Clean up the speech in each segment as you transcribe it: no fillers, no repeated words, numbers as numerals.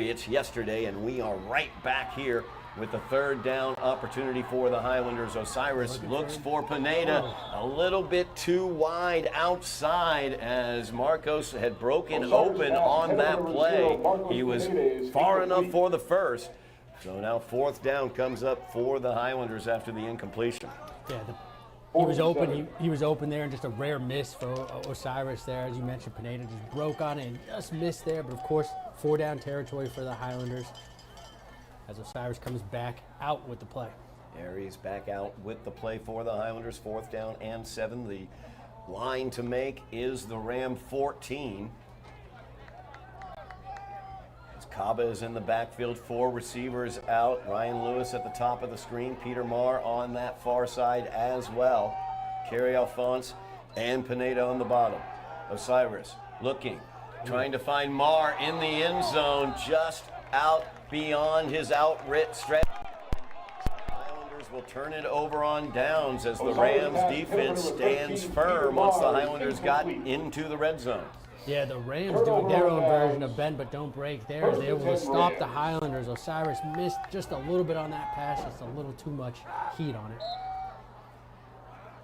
It's yesterday, and we are right back here with the third down opportunity for the Highlanders. Osiris looks for Pineda, a little bit too wide outside as Marcos had broken open on that play. He was far enough for the first. So now fourth down comes up for the Highlanders after the incompletion. Yeah, he was open. He was open there, and just a rare miss for Osiris there. As you mentioned, Pineda just broke on it and just missed there. But of course, 4-down territory for the Highlanders as Osiris comes back out with the play. Aries back out with the play for the Highlanders. 4th down and 7. The line to make is the Ram 14. As Kaba is in the backfield, 4 receivers out. Ryan Lewis at the top of the screen. Peter Marr on that far side as well. Kerry Alphonse and Pineda on the bottom. Osiris looking, trying to find Marr in the end zone, just out beyond his outright stretch. Highlanders will turn it over on downs as the Rams defense stands firm once the Highlanders got into the red zone. Yeah, the Rams doing their own version of bend but don't break there. They were able to stop the Highlanders. Osiris missed just a little bit on that pass, just a little too much heat on it.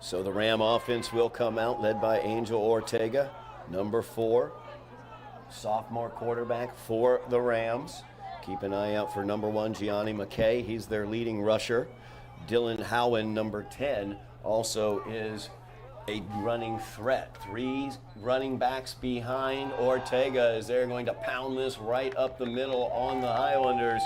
So the Ram offense will come out, led by Angel Ortega, number 4. Sophomore quarterback for the Rams. Keep an eye out for number 1, Gianni McKay. He's their leading rusher. Dylan Howen, number 10, also is a running threat. 3 running backs behind Ortega as they're going to pound this right up the middle on the Highlanders.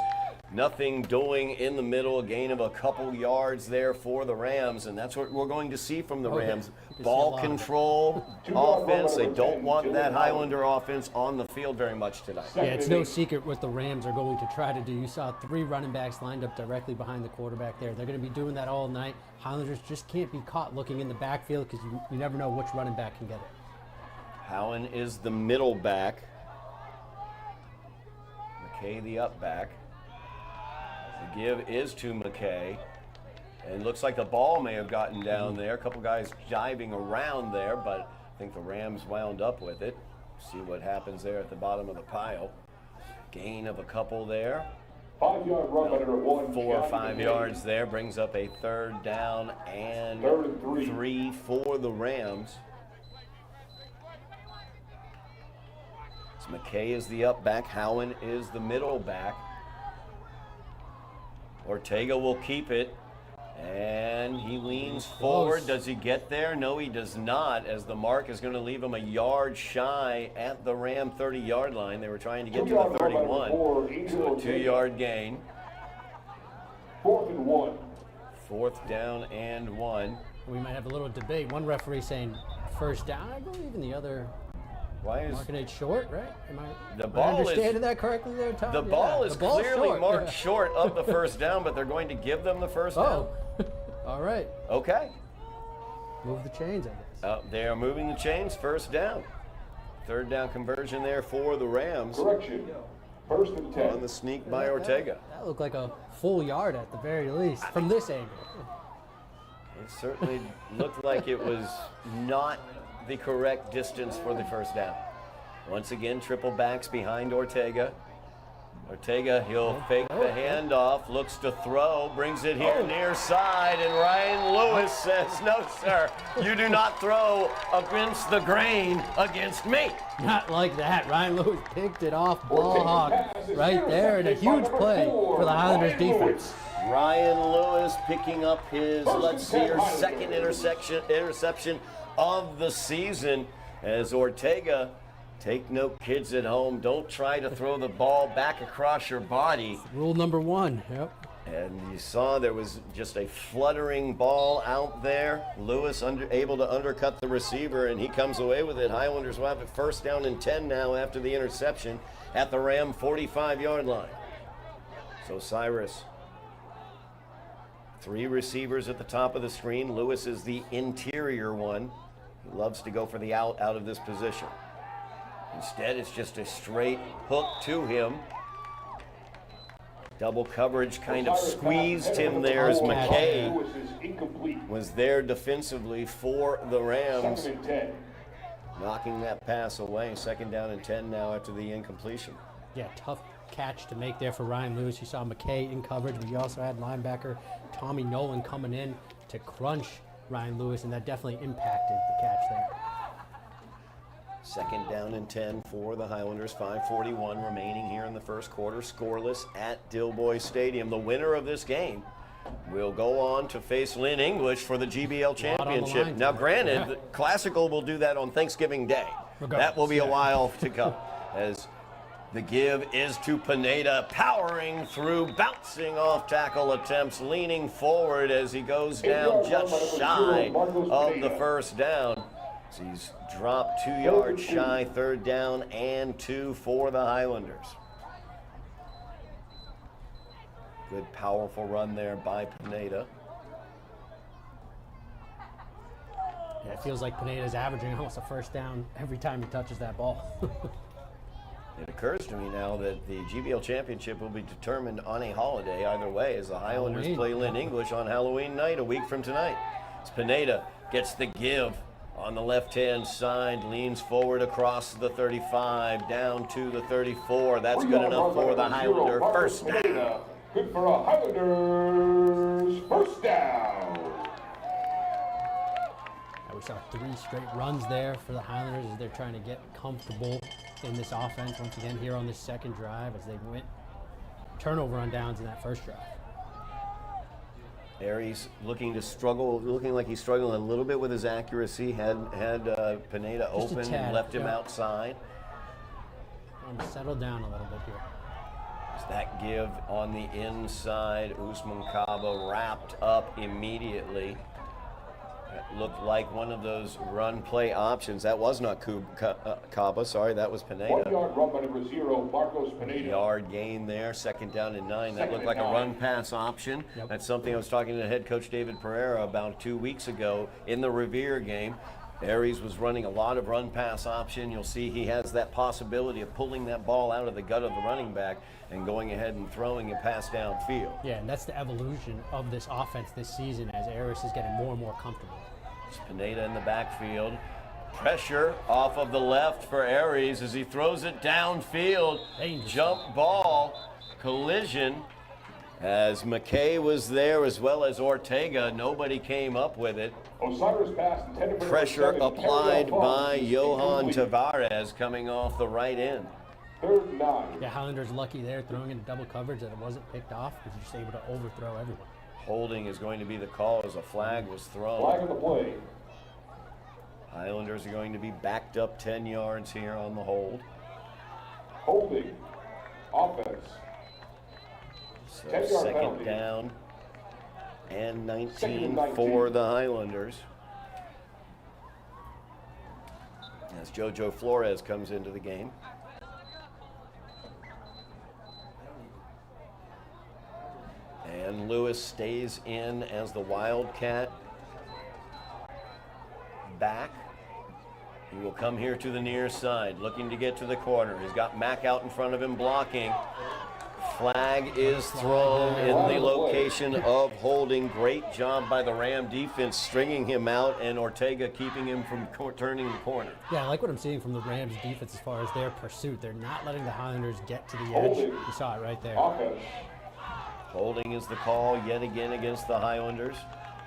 Nothing doing in the middle, a gain of a couple yards there for the Rams, and that's what we're going to see from the Rams. Ball control offense. They don't want that Highlander offense on the field very much tonight. Yeah, it's no secret what the Rams are going to try to do. You saw 3 running backs lined up directly behind the quarterback there. They're going to be doing that all night. Highlanders just can't be caught looking in the backfield because you never know which running back can get it. Howen is the middle back. McKay the up back. The give is to McKay. And it looks like the ball may have gotten down there. A couple guys jiving around there, but I think the Rams wound up with it. See what happens there at the bottom of the pile. Gain of a couple there. 5-yard run under 1. 4 or 5 yards there brings up a 3rd down and 3 for the Rams. So McKay is the up back. Howen is the middle back. Ortega will keep it, and he leans forward. Does he get there? No, he does not, as the mark is going to leave him a yard shy at the Ram 30-yard line. They were trying to get to the 31, so a 2-yard gain. 4th and 1. 4th down and 1. We might have a little debate. One referee saying first down, I believe, and the other marking it short, right? Am I understanding that correctly there, Todd? The ball is clearly short. marked short of the first down, but they're going to give them the first down. All right. Okay. Move the chains, I guess. They are moving the chains, 1st down. 3rd down conversion there for the Rams. Correction. 1st and 10. On the sneak by Ortega. That looked like a full yard at the very least from this angle. It certainly looked like it was not the correct distance for the first down. Once again, triple backs behind Ortega. Ortega, he'll fake the handoff, looks to throw, brings it here near side, and Ryan Lewis says, no, sir, you do not throw against the grain against me. Not like that. Ryan Lewis picked it off, ball hawk right there, and a huge play for the Highlanders defense. Ryan Lewis picking up his, let's see here, 2nd interception of the season as Ortega, take note kids at home, don't try to throw the ball back across your body. Rule number 1, yep. And you saw there was just a fluttering ball out there. Lewis able to undercut the receiver, and he comes away with it. Highlanders will have it 1st down and 10 now after the interception at the Ram 45-yard line. So Cyrus, 3 receivers at the top of the screen. Lewis is the interior one. He loves to go for the out of this position. Instead, it's just a straight hook to him. Double coverage kind of squeezed him there as McKay was there defensively for the Rams, knocking that pass away. 2nd down and 10 now after the incompletion. Yeah, tough catch to make there for Ryan Lewis. You saw McKay in coverage, but you also had linebacker Tommy Nolan coming in to crunch Ryan Lewis, and that definitely impacted the catch there. Second down and 10 for the Highlanders. 5:41 remaining here in the first quarter. Scoreless at Dilboy Stadium. The winner of this game will go on to face Lynn English for the GBL championship. Now, granted, Classical will do that on Thanksgiving Day. That will be a while to come, as the give is to Pineda, powering through, bouncing off tackle attempts, leaning forward as he goes down just shy of the first down. So he's dropped 2 yards shy, third down and 2 for the Highlanders. Good, powerful run there by Pineda. Yeah, it feels like Pineda's averaging almost a first down every time he touches that ball. It occurs to me now that the GBL championship will be determined on a holiday either way, as the Highlanders play Lynn English on Halloween night, a week from tonight. As Pineda gets the give on the left-hand side, leans forward across the 35, down to the 34. That's good enough for the Highlander first down. Good for a Highlanders first down. We saw 3 straight runs there for the Highlanders as they're trying to get comfortable in this offense once again here on this second drive, as they went turnover on downs in that first drive. Aries looking to struggle, looking like he's struggling a little bit with his accuracy. Had Pineda Just a open, tad, left him yeah. outside. Settle down a little bit here. That give on the inside, Usman Kaba wrapped up immediately. That looked like one of those run play options. That was not Kaba, sorry, that was Pineda. 1 yard run by number 0, Marcos Pineda. Yard gain there, second down and 9. That looked like a run pass option. Yep. That's something I was talking to head coach David Pereira about 2 weeks ago in the Revere game. Aries was running a lot of run pass option. You'll see he has that possibility of pulling that ball out of the gut of the running back and going ahead and throwing a pass downfield. Yeah, and that's the evolution of this offense this season as Aries is getting more and more comfortable. It's Pineda in the backfield. Pressure off of the left for Aries as he throws it downfield. Dangerous. Jump ball, collision. As McKay was there as well as Ortega, nobody came up with it. Osiris pass intended for Pressure number 7, applied Terrell by Fox. Johan Incomplete. Tavares coming off the right end. Third and 9. Yeah, Highlanders lucky there throwing into double coverage that it wasn't picked off because you're just able to overthrow everyone. Holding is going to be the call as a flag was thrown. Flag on the play. Highlanders are going to be backed up 10 yards here on the hold. Holding. Offense. So 10-yard second penalty. down and 19 Second and 19. for the Highlanders. As JoJo Flores comes into the game. And Lewis stays in as the Wildcat back. He will come here to the near side, looking to get to the corner. He's got Mack out in front of him blocking. Flag is thrown in the location of holding. Great job by the Ram defense stringing him out and Ortega keeping him from turning the corner. Yeah, I like what I'm seeing from the Rams defense as far as their pursuit. They're not letting the Highlanders get to the edge. You saw it right there. Offense. Holding is the call yet again against the Highlanders.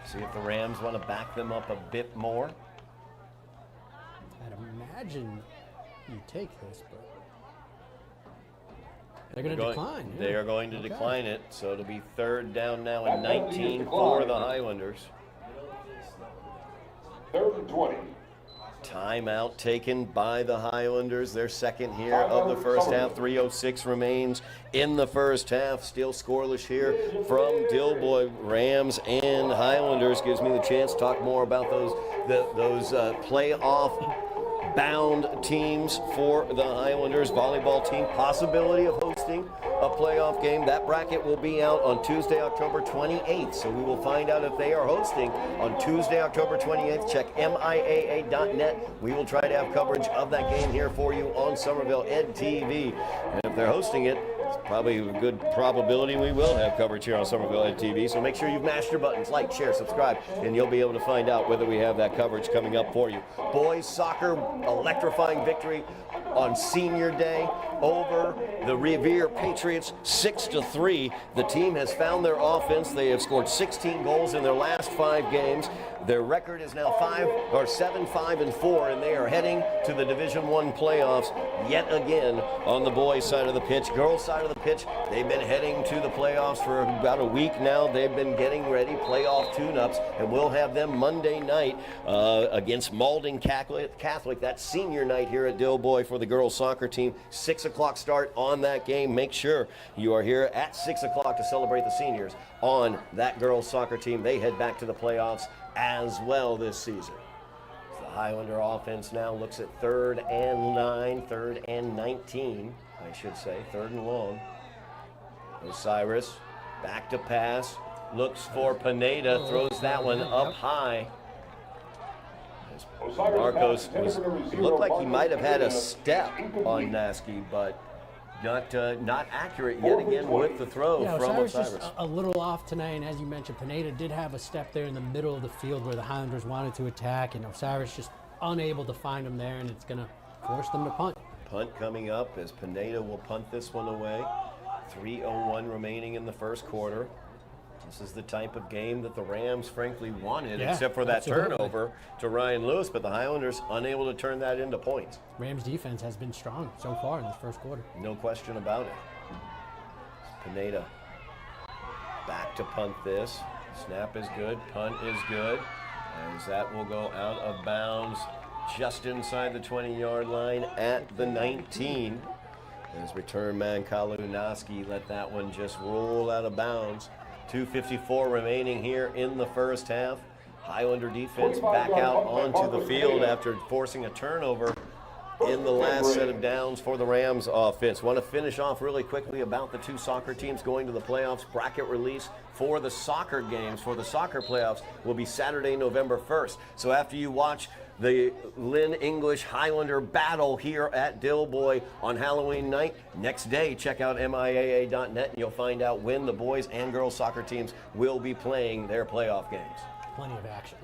See if the Rams want to back them up a bit more. I'd imagine you take this, but they're going to decline. They yeah. are going to Okay. decline it, so it'll be third down now and 19 for the Highlanders. Third and 20. Timeout taken by the Highlanders. Their second here of the first half. 3:06 remains in the first half. Still scoreless here from Dilboy. Rams and Highlanders gives me the chance to talk more about those playoff bound teams for the Highlanders. Volleyball team, possibility of hosting a playoff game. That bracket will be out on Tuesday, October 28th. So we will find out if they are hosting on Tuesday, October 28th. Check MIAA.net. We will try to have coverage of that game here for you on Somerville Ed TV. And if they're hosting it, it's probably a good probability we will have coverage here on Somerville Ed TV. So make sure you've mashed your buttons, like, share, subscribe, and you'll be able to find out whether we have that coverage coming up for you. Boys soccer, electrifying victory on senior day. over the Revere Patriots 6-3. The team has found their offense. They have scored 16 goals in their last 5 games. Their record is now 7-5-4, and they are heading to the Division I playoffs yet again on the boys' side of the pitch. Girls' side of the pitch, they've been heading to the playoffs for about a week now. They've been getting ready, playoff tune-ups, and we'll have them Monday night against Maldonado Catholic. That's senior night here at Dilboy for the girls' soccer team. 6 o'clock start on that game. Make sure you are here at 6 o'clock to celebrate the seniors on that girls' soccer team. They head back to the playoffs as well this season. The Highlander offense now looks at 3rd and 9, 3rd and 19, I should say, 3rd and long. Osiris back to pass, looks for Pineda, throws that one up high. Marcos looked like he might have had a step on Naski, but not accurate yet again with the throw from Osiris. Just a little off tonight, and as you mentioned, Pineda did have a step there in the middle of the field where the Highlanders wanted to attack, and Osiris just unable to find him there, and it's going to force them to punt. Punt coming up as Pineda will punt this one away. 3:01 remaining in the first quarter. This is the type of game that the Rams frankly wanted, except for that turnover to Ryan Lewis, but the Highlanders unable to turn that into points. Rams defense has been strong so far in this first quarter. No question about it. Pineda back to punt this. Snap is good, punt is good, as that will go out of bounds just inside the 20-yard line at the 19. As return man Kalunaski let that one just roll out of bounds. 2:54 remaining here in the first half. Highlander defense back out onto the field after forcing a turnover in the last set of downs for the Rams offense. Want to finish off really quickly about the 2 soccer teams going to the playoffs. Bracket release for the soccer games, for the soccer playoffs, will be Saturday, November 1st. So after you watch the Lynn English Highlander battle here at Dilboy on Halloween night, next day check out MIAA.net and you'll find out when the boys and girls soccer teams will be playing their playoff games. Plenty of action.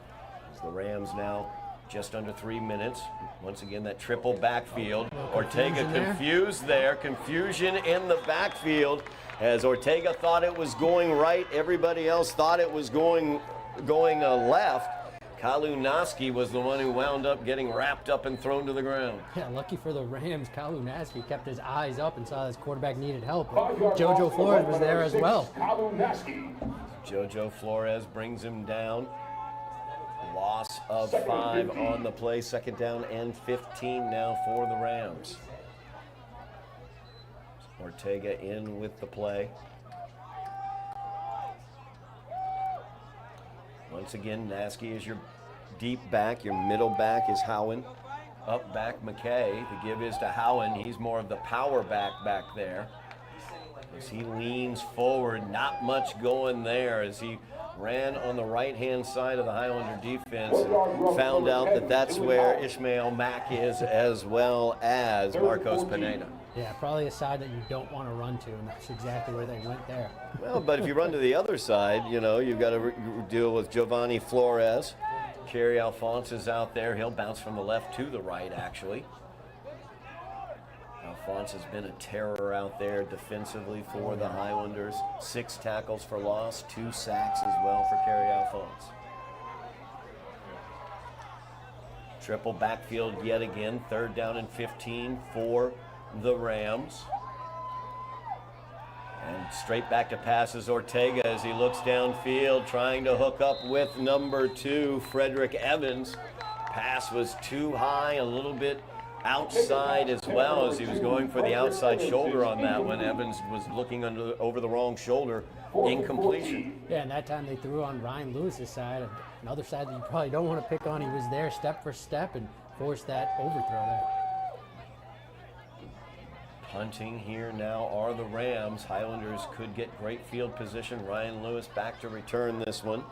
As the Rams now just under 3 minutes. Once again, that triple backfield. Ortega confused there. Confusion in the backfield as Ortega thought it was going right. Everybody else thought it was going left. Kalunaski was the one who wound up getting wrapped up and thrown to the ground. Yeah, lucky for the Rams, Kalunaski kept his eyes up and saw his quarterback needed help. JoJo Flores was there as well. JoJo Flores brings him down. Loss of 5 on the play. 2nd down and 15 now for the Rams. Ortega in with the play. Once again, Naski is your deep back. Your middle back is Howen. Up back, McKay. The give is to Howen. He's more of the power back there. As he leans forward, not much going there as he ran on the right-hand side of the Highlander defense and found out that that's where Ishmael Mack is, as well as Marcos Pineda. Yeah, probably a side that you don't want to run to, and that's exactly where they went there. Well, but if you run to the other side, you know, you've got to deal with Giovanni Flores. Kerry Alphonse is out there. He'll bounce from the left to the right, actually. Alphonse has been a terror out there defensively for the Highlanders. 6 tackles for loss, 2 sacks as well for Kerry Alphonse. Triple backfield yet again. 3rd down and 15 for the Rams. And straight back to passes Ortega as he looks downfield, trying to hook up with number 2, Frederick Evans. Pass was too high, a little bit outside as well, as he was going for the outside shoulder on that one. Evans was looking over the wrong shoulder. Incompletion. Yeah, and that time they threw on Ryan Lewis's side, another side that you probably don't want to pick on. He was there step for step and forced that overthrow there. Punting here now are the Rams. Highlanders could get great field position. Ryan Lewis back to return this one.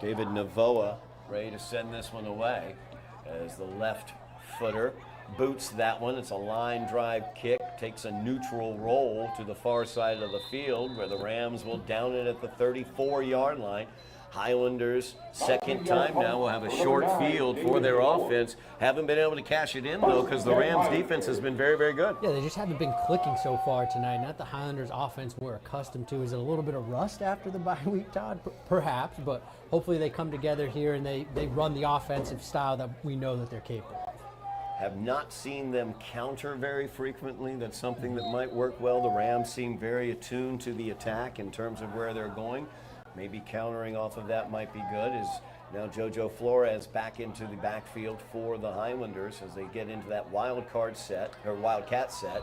David Navoa ready to send this one away as the left footer boots that one. It's a line drive kick, takes a neutral roll to the far side of the field where the Rams will down it at the 34-yard line. Highlanders, second time now, will have a short field for their offense. Haven't been able to cash it in, though, because the Rams' defense has been very, very good. Yeah, they just haven't been clicking so far tonight. Not the Highlanders' offense we're accustomed to. Is it a little bit of rust after the bye week, Todd? Perhaps, but hopefully they come together here and they run the offensive style that we know that they're capable of. Have not seen them counter very frequently. That's something that might work well. The Rams seem very attuned to the attack in terms of where they're going. Maybe countering off of that might be good. As now JoJo Flores back into the backfield for the Highlanders as they get into that wildcat set.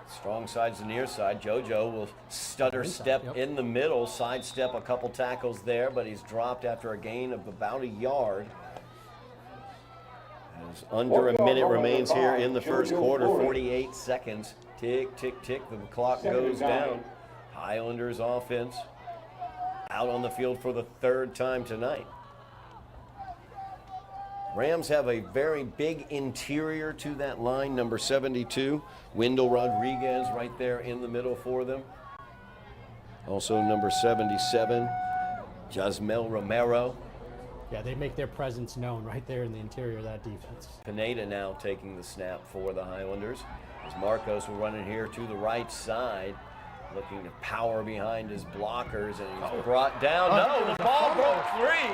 Strong side's the near side. JoJo will stutter step in the middle, sidestep a couple tackles there, but he's dropped after a gain of about a yard. As under a minute remains here in the first quarter, 48 seconds. Tick, tick, tick, the clock goes down. Highlanders offense out on the field for the third time tonight. Rams have a very big interior to that line, number 72, Wendell Rodriguez right there in the middle for them. Also number 77, Jasmel Romero. Yeah, they make their presence known right there in the interior of that defense. Pineda now taking the snap for the Highlanders. As Marcos will run in here to the right side, looking to power behind his blockers, and he's brought down. No, the ball broke free.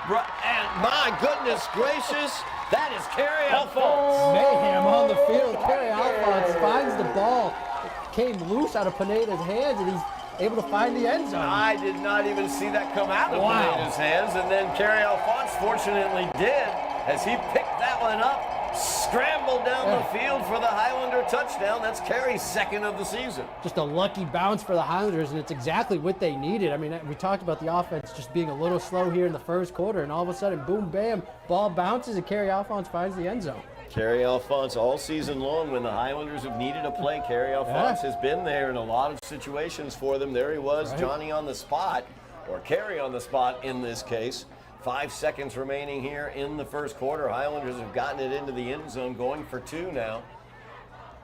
And my goodness gracious, that is Kerry Alphonse. Mayhem on the field. Kerry Alphonse finds the ball. It came loose out of Pineda's hands, and he's able to find the end zone. I did not even see that come out of Pineda's hands, and then Kerry Alphonse fortunately did, as he picked that one up, scrambled down the field for the Highlander touchdown. That's Kerry's second of the season. Just a lucky bounce for the Highlanders, and it's exactly what they needed. I mean, we talked about the offense just being a little slow here in the first quarter, and all of a sudden, boom, bam, ball bounces, and Kerry Alphonse finds the end zone. Kerry Alphonse all season long when the Highlanders have needed a play. Kerry Alphonse has been there in a lot of situations for them. There he was, Johnny on the spot, or Kerry on the spot in this case. 5 seconds remaining here in the first quarter. Highlanders have gotten it into the end zone, going for two now,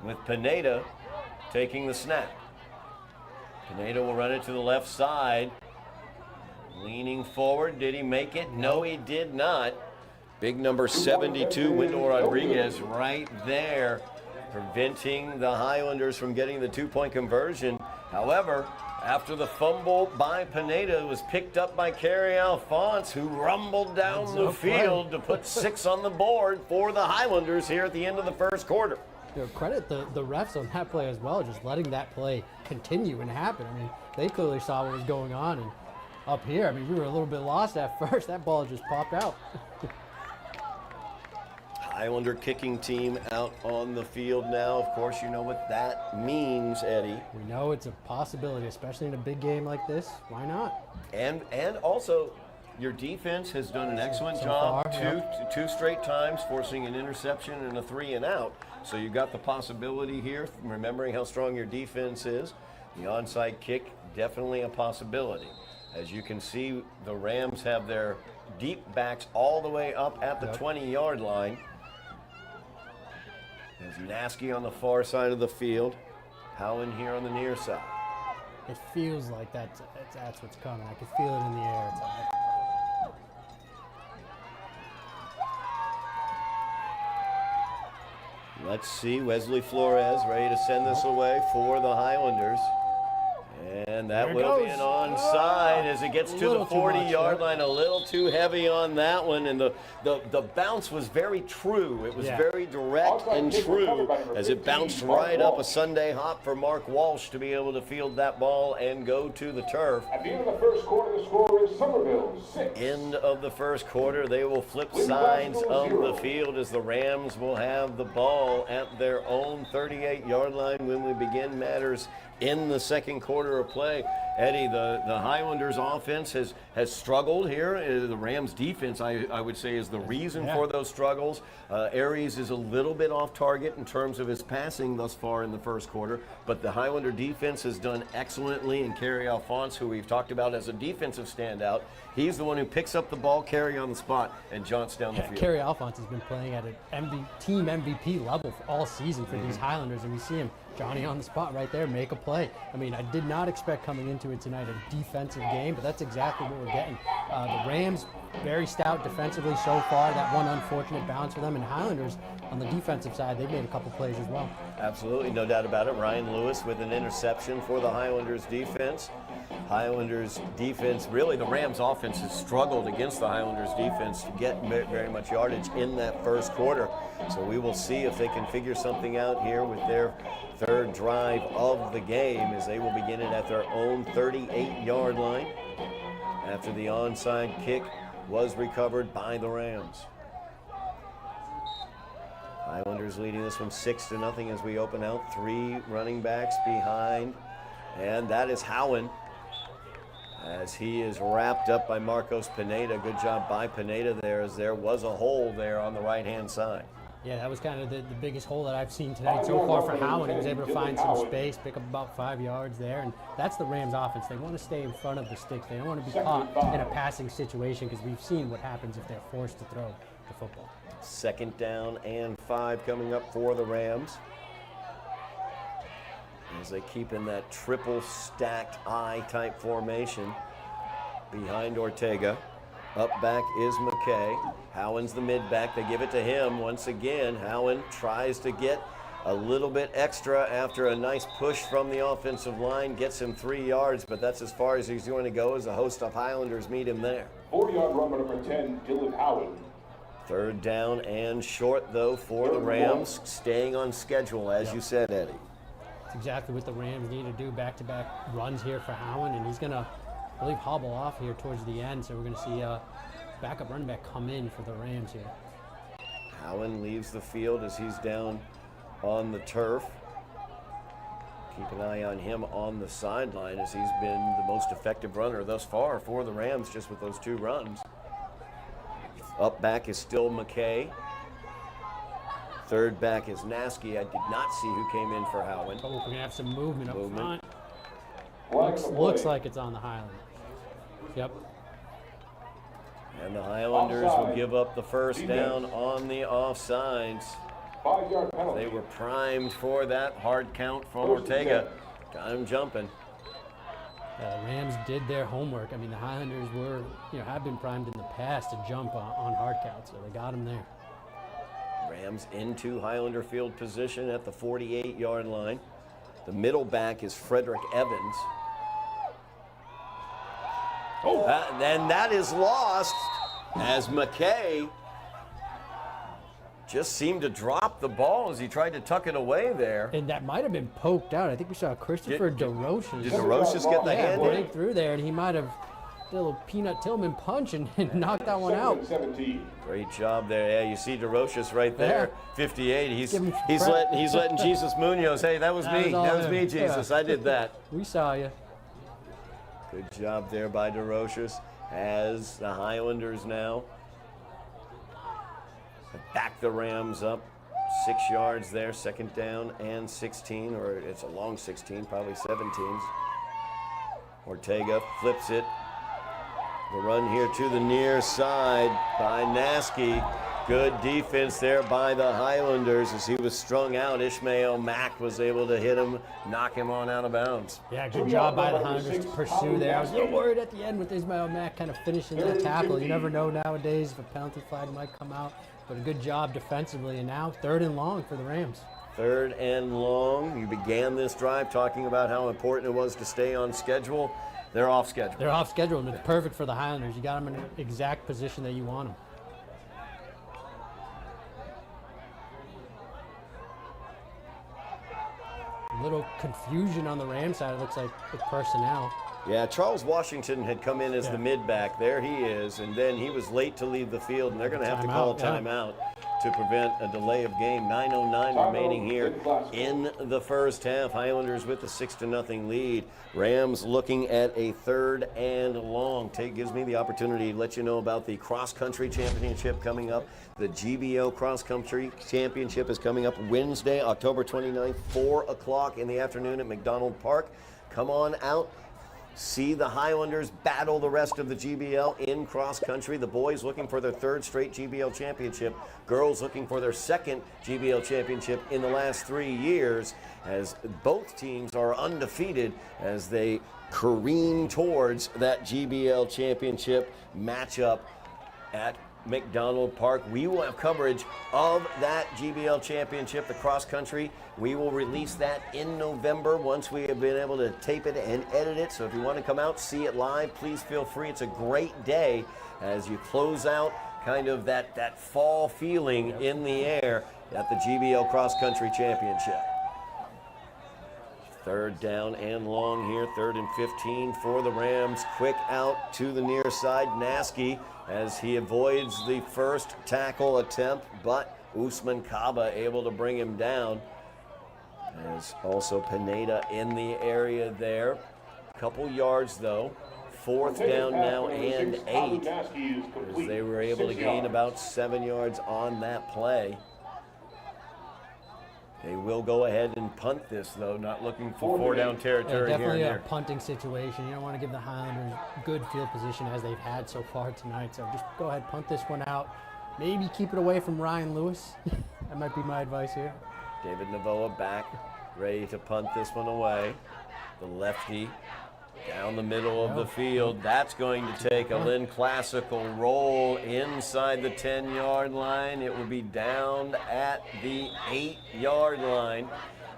with Pineda taking the snap. Pineda will run it to the left side. Leaning forward, did he make it? No, he did not. Big number 72, Wendell Rodriguez, right there, preventing the Highlanders from getting the two-point conversion. However, after the fumble by Pineda, it was picked up by Kerry Alphonse, who rumbled down the field to put 6 on the board for the Highlanders here at the end of the first quarter. Credit the refs on that play as well, just letting that play continue and happen. I mean, they clearly saw what was going on. And up here, I mean, we were a little bit lost at first. That ball just popped out. Highlander kicking team out on the field now. Of course, you know what that means, Eddie. We know it's a possibility, especially in a big game like this. Why not? And also, your defense has done an excellent job two straight times, forcing an interception and a 3 and out. So you got the possibility here, remembering how strong your defense is. The onside kick, definitely a possibility. As you can see, the Rams have their deep backs all the way up at the 20-yard line. There's Nasky on the far side of the field. Howland here on the near side. It feels like that's what's coming. I can feel it in the air. Let's see, Wesley Flores ready to send this away for the Highlanders. And that will be an onside as it gets to the 40-yard line. A little too heavy on that one, and the bounce was very true. It was very direct and true as it bounced right up a Sunday hop for Mark Walsh to be able to field that ball and go to the turf. At the end of the first quarter, the score is Somerville 6. End of the first quarter, they will flip sides of the field as the Rams will have the ball at their own 38-yard line when we begin matters in the second quarter of play. Eddie, the Highlanders offense has struggled here. The Rams defense, I would say, is the reason for those struggles. Aries is a little bit off target in terms of his passing thus far in the first quarter, but the Highlander defense has done excellently, and Kerry Alphonse, who we've talked about as a defensive standout, he's the one who picks up the ball, Kerry on the spot, and jaunts down the field. Kerry Alphonse has been playing at an team MVP level for all season for these Highlanders, and we see him Johnny on the spot right there, make a play. I mean, I did not expect coming into it tonight a defensive game, but that's exactly what we're getting. The Rams, very stout defensively so far. That one unfortunate bounce for them. And Highlanders, on the defensive side, they've made a couple plays as well. Absolutely, no doubt about it. Ryan Lewis with an interception for the Highlanders defense. Highlanders defense, really the Rams offense has struggled against the Highlanders defense to get very much yardage in that first quarter. So we will see if they can figure something out here with their third drive of the game, as they will begin it at their own 38-yard line after the onside kick was recovered by the Rams. Highlanders leading this one 6-0 as we open out. 3 running backs behind, and that is Howen, as he is wrapped up by Marcos Pineda. Good job by Pineda there, as there was a hole there on the right-hand side. Yeah, that was kind of the biggest hole that I've seen tonight so far for Howen. He was able to find some space, pick up about 5 yards there, and that's the Rams offense. They want to stay in front of the sticks. They don't want to be caught in a passing situation, because we've seen what happens if they're forced to throw the football. 2nd down and 5 coming up for the Rams, as they keep in that triple stacked I type formation behind Ortega. Up back is McKay. Howen's the mid-back. They give it to him once again. Howen tries to get a little bit extra after a nice push from the offensive line. Gets him 3 yards, but that's as far as he's going to go as a host of Highlanders meet him there. 40-yard run by number 10, Dylan Howen. 3rd down and short, though, for the Rams, staying on schedule, as you said, Eddie. That's exactly what the Rams need to do, back-to-back runs here for Howen, and he's going to, I believe, hobble off here towards the end, so we're going to see a backup running back come in for the Rams here. Howen leaves the field as he's down on the turf. Keep an eye on him on the sideline, as he's been the most effective runner thus far for the Rams, just with those 2 runs. Up back is still McKay. 3rd back is Nasky. I did not see who came in for Howen. Oh, we're going to have some movement up front. Flag Looks like it's on the Highlanders. Yep. And the Highlanders will give up the 1st down on the offsides. 5-yard penalty. They were primed for that hard count from Ortega. Got him jumping. The Rams did their homework. I mean, the Highlanders were, have been primed in the past to jump on hard count, so they got him there. Rams into Highlander field position at the 48-yard line. The middle back is Frederick Evans. And that is lost, as McKay just seemed to drop the ball as he tried to tuck it away there. And that might have been poked out. I think we saw Christopher DeRoche. Did DeRoche get the hand in? Break through there, and he might have did a little Peanut Tillman punch and knocked that one out. 17. Great job there. Yeah, you see DeRoche right there, 58. He's credit. letting Jesus Munoz. Hey, that was me. That was me, Jesus. Yeah. I did that. We saw you. Good job there by DeRoche, as the Highlanders now back the Rams up 6 yards there. 2nd down and 16, or it's a long 16, probably 17s. Ortega flips it. The run here to the near side by Nasky. Good defense there by the Highlanders as he was strung out. Ishmael Mack was able to hit him, knock him on out of bounds. Yeah, good job by the Highlanders to pursue there. I was a little worried at the end with Ishmael Mack kind of finishing that tackle. You never know nowadays if a penalty flag might come out, but a good job defensively. And now 3rd and long for the Rams. 3rd and long. You began this drive talking about how important it was to stay on schedule. They're off schedule. They're off schedule, and it's perfect for the Highlanders. You got them in the exact position that you want them. A little confusion on the Ram side, it looks like, with personnel. Yeah, Charles Washington had come in as the mid-back. There he is, and then he was late to leave the field, and they're going to have to call a timeout to prevent a delay of game. 9:09 remaining here in the first half. Highlanders with the 6-0 lead. Rams looking at a 3rd and long. Gives me the opportunity to let you know about the cross-country championship coming up. The GBO cross-country championship is coming up Wednesday, October 29th, 4 o'clock in the afternoon at McDonald Park. Come on out. see the Highlanders battle the rest of the GBL in cross country. The boys looking for their third straight GBL championship. Girls looking for their second GBL championship in the last 3 years, as both teams are undefeated as they careen towards that GBL championship matchup at McDonald Park. We will have coverage of that GBL championship, the cross country. We will release that in November once we have been able to tape it and edit it. So if you want to come out, see it live, please feel free. It's a great day as you close out kind of that fall feeling in the air at the GBL cross country championship. Third down and long here, 3rd and 15 for the Rams. Quick out to the near side. Naskey as he avoids the first tackle attempt, but Usman Kaba able to bring him down. As also Pineda in the area there. Couple yards though. 4th down now and 8. As they were able to gain about 7 yards on that play. They will go ahead and punt this, though, not looking for 4-down territory here. Definitely a punting situation. You don't want to give the Highlanders good field position as they've had so far tonight. So just go ahead, punt this one out. Maybe keep it away from Ryan Lewis. That might be my advice here. David Navoa back, ready to punt this one away. The lefty down the middle of the field. That's going to take a Lynn classical roll inside the 10-yard line. It will be down at the 8-yard line,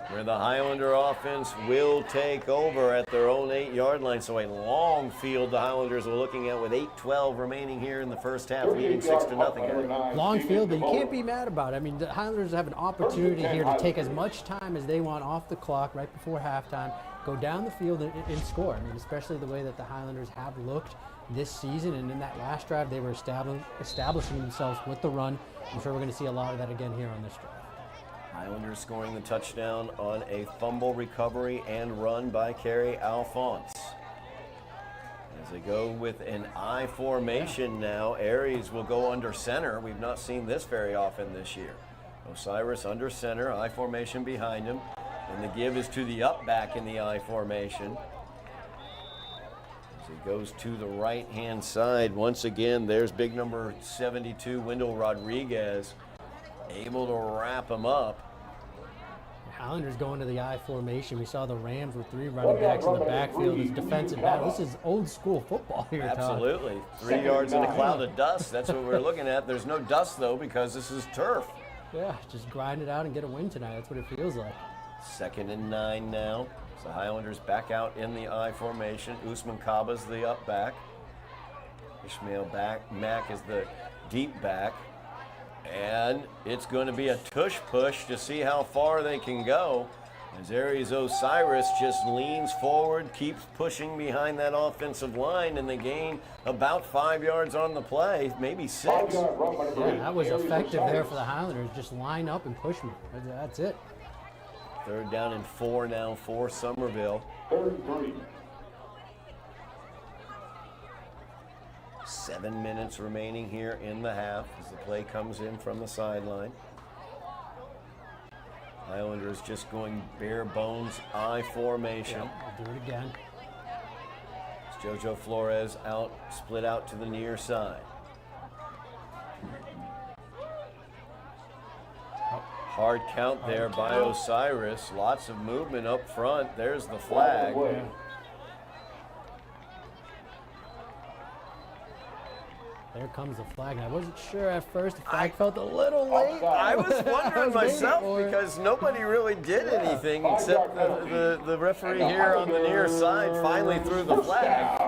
where the Highlander offense will take over at their own 8-yard line. So a long field the Highlanders are looking at with 8:12 remaining here in the first half, leading 6-0. Long field, but you can't be mad about it. I mean, the Highlanders have an opportunity here to take as much time as they want off the clock right before halftime, go down the field and score. I mean, especially the way that the Highlanders have looked this season, and in that last drive they were establishing themselves with the run. I'm sure we're going to see a lot of that again here on this drive. Highlanders scoring the touchdown on a fumble recovery and run by Kerry Alphonse. As they go with an I formation now, Aries will go under center. We've not seen this very often this year. Osiris under center, I formation behind him. And the give is to the up back in the I formation. As he goes to the right-hand side, once again, there's big number 72, Wendell Rodriguez, able to wrap him up. Highlanders going to the I formation. We saw the Rams with 3 running backs in the backfield. It's defensive battle. This is old school football here, Todd. Absolutely. 3 yards in a cloud of dust. That's what we're looking at. There's no dust, though, because this is turf. Yeah, just grind it out and get a win tonight. That's what it feels like. 2nd and 9 now. So Highlanders back out in the I formation. Usman Kaba's the up back. Ishmael Mack is the deep back. And it's going to be a tush push to see how far they can go. As Aries Osiris just leans forward, keeps pushing behind that offensive line, and they gain about 5 yards on the play, maybe 6. Yeah, that was effective there for the Highlanders. Just line up and push me. That's it. 3rd down and 4 now for Somerville. 33. 7 minutes remaining here in the half as the play comes in from the sideline. Highlanders just going bare bones I formation. I'll do it again. It's JoJo Flores out, split out to the near side. Hard count there by Osiris. Lots of movement up front. There's the flag. There comes the flag. I wasn't sure at first. The flag felt a little late. I was wondering myself because nobody really did anything except the referee here on the near side finally threw the flag.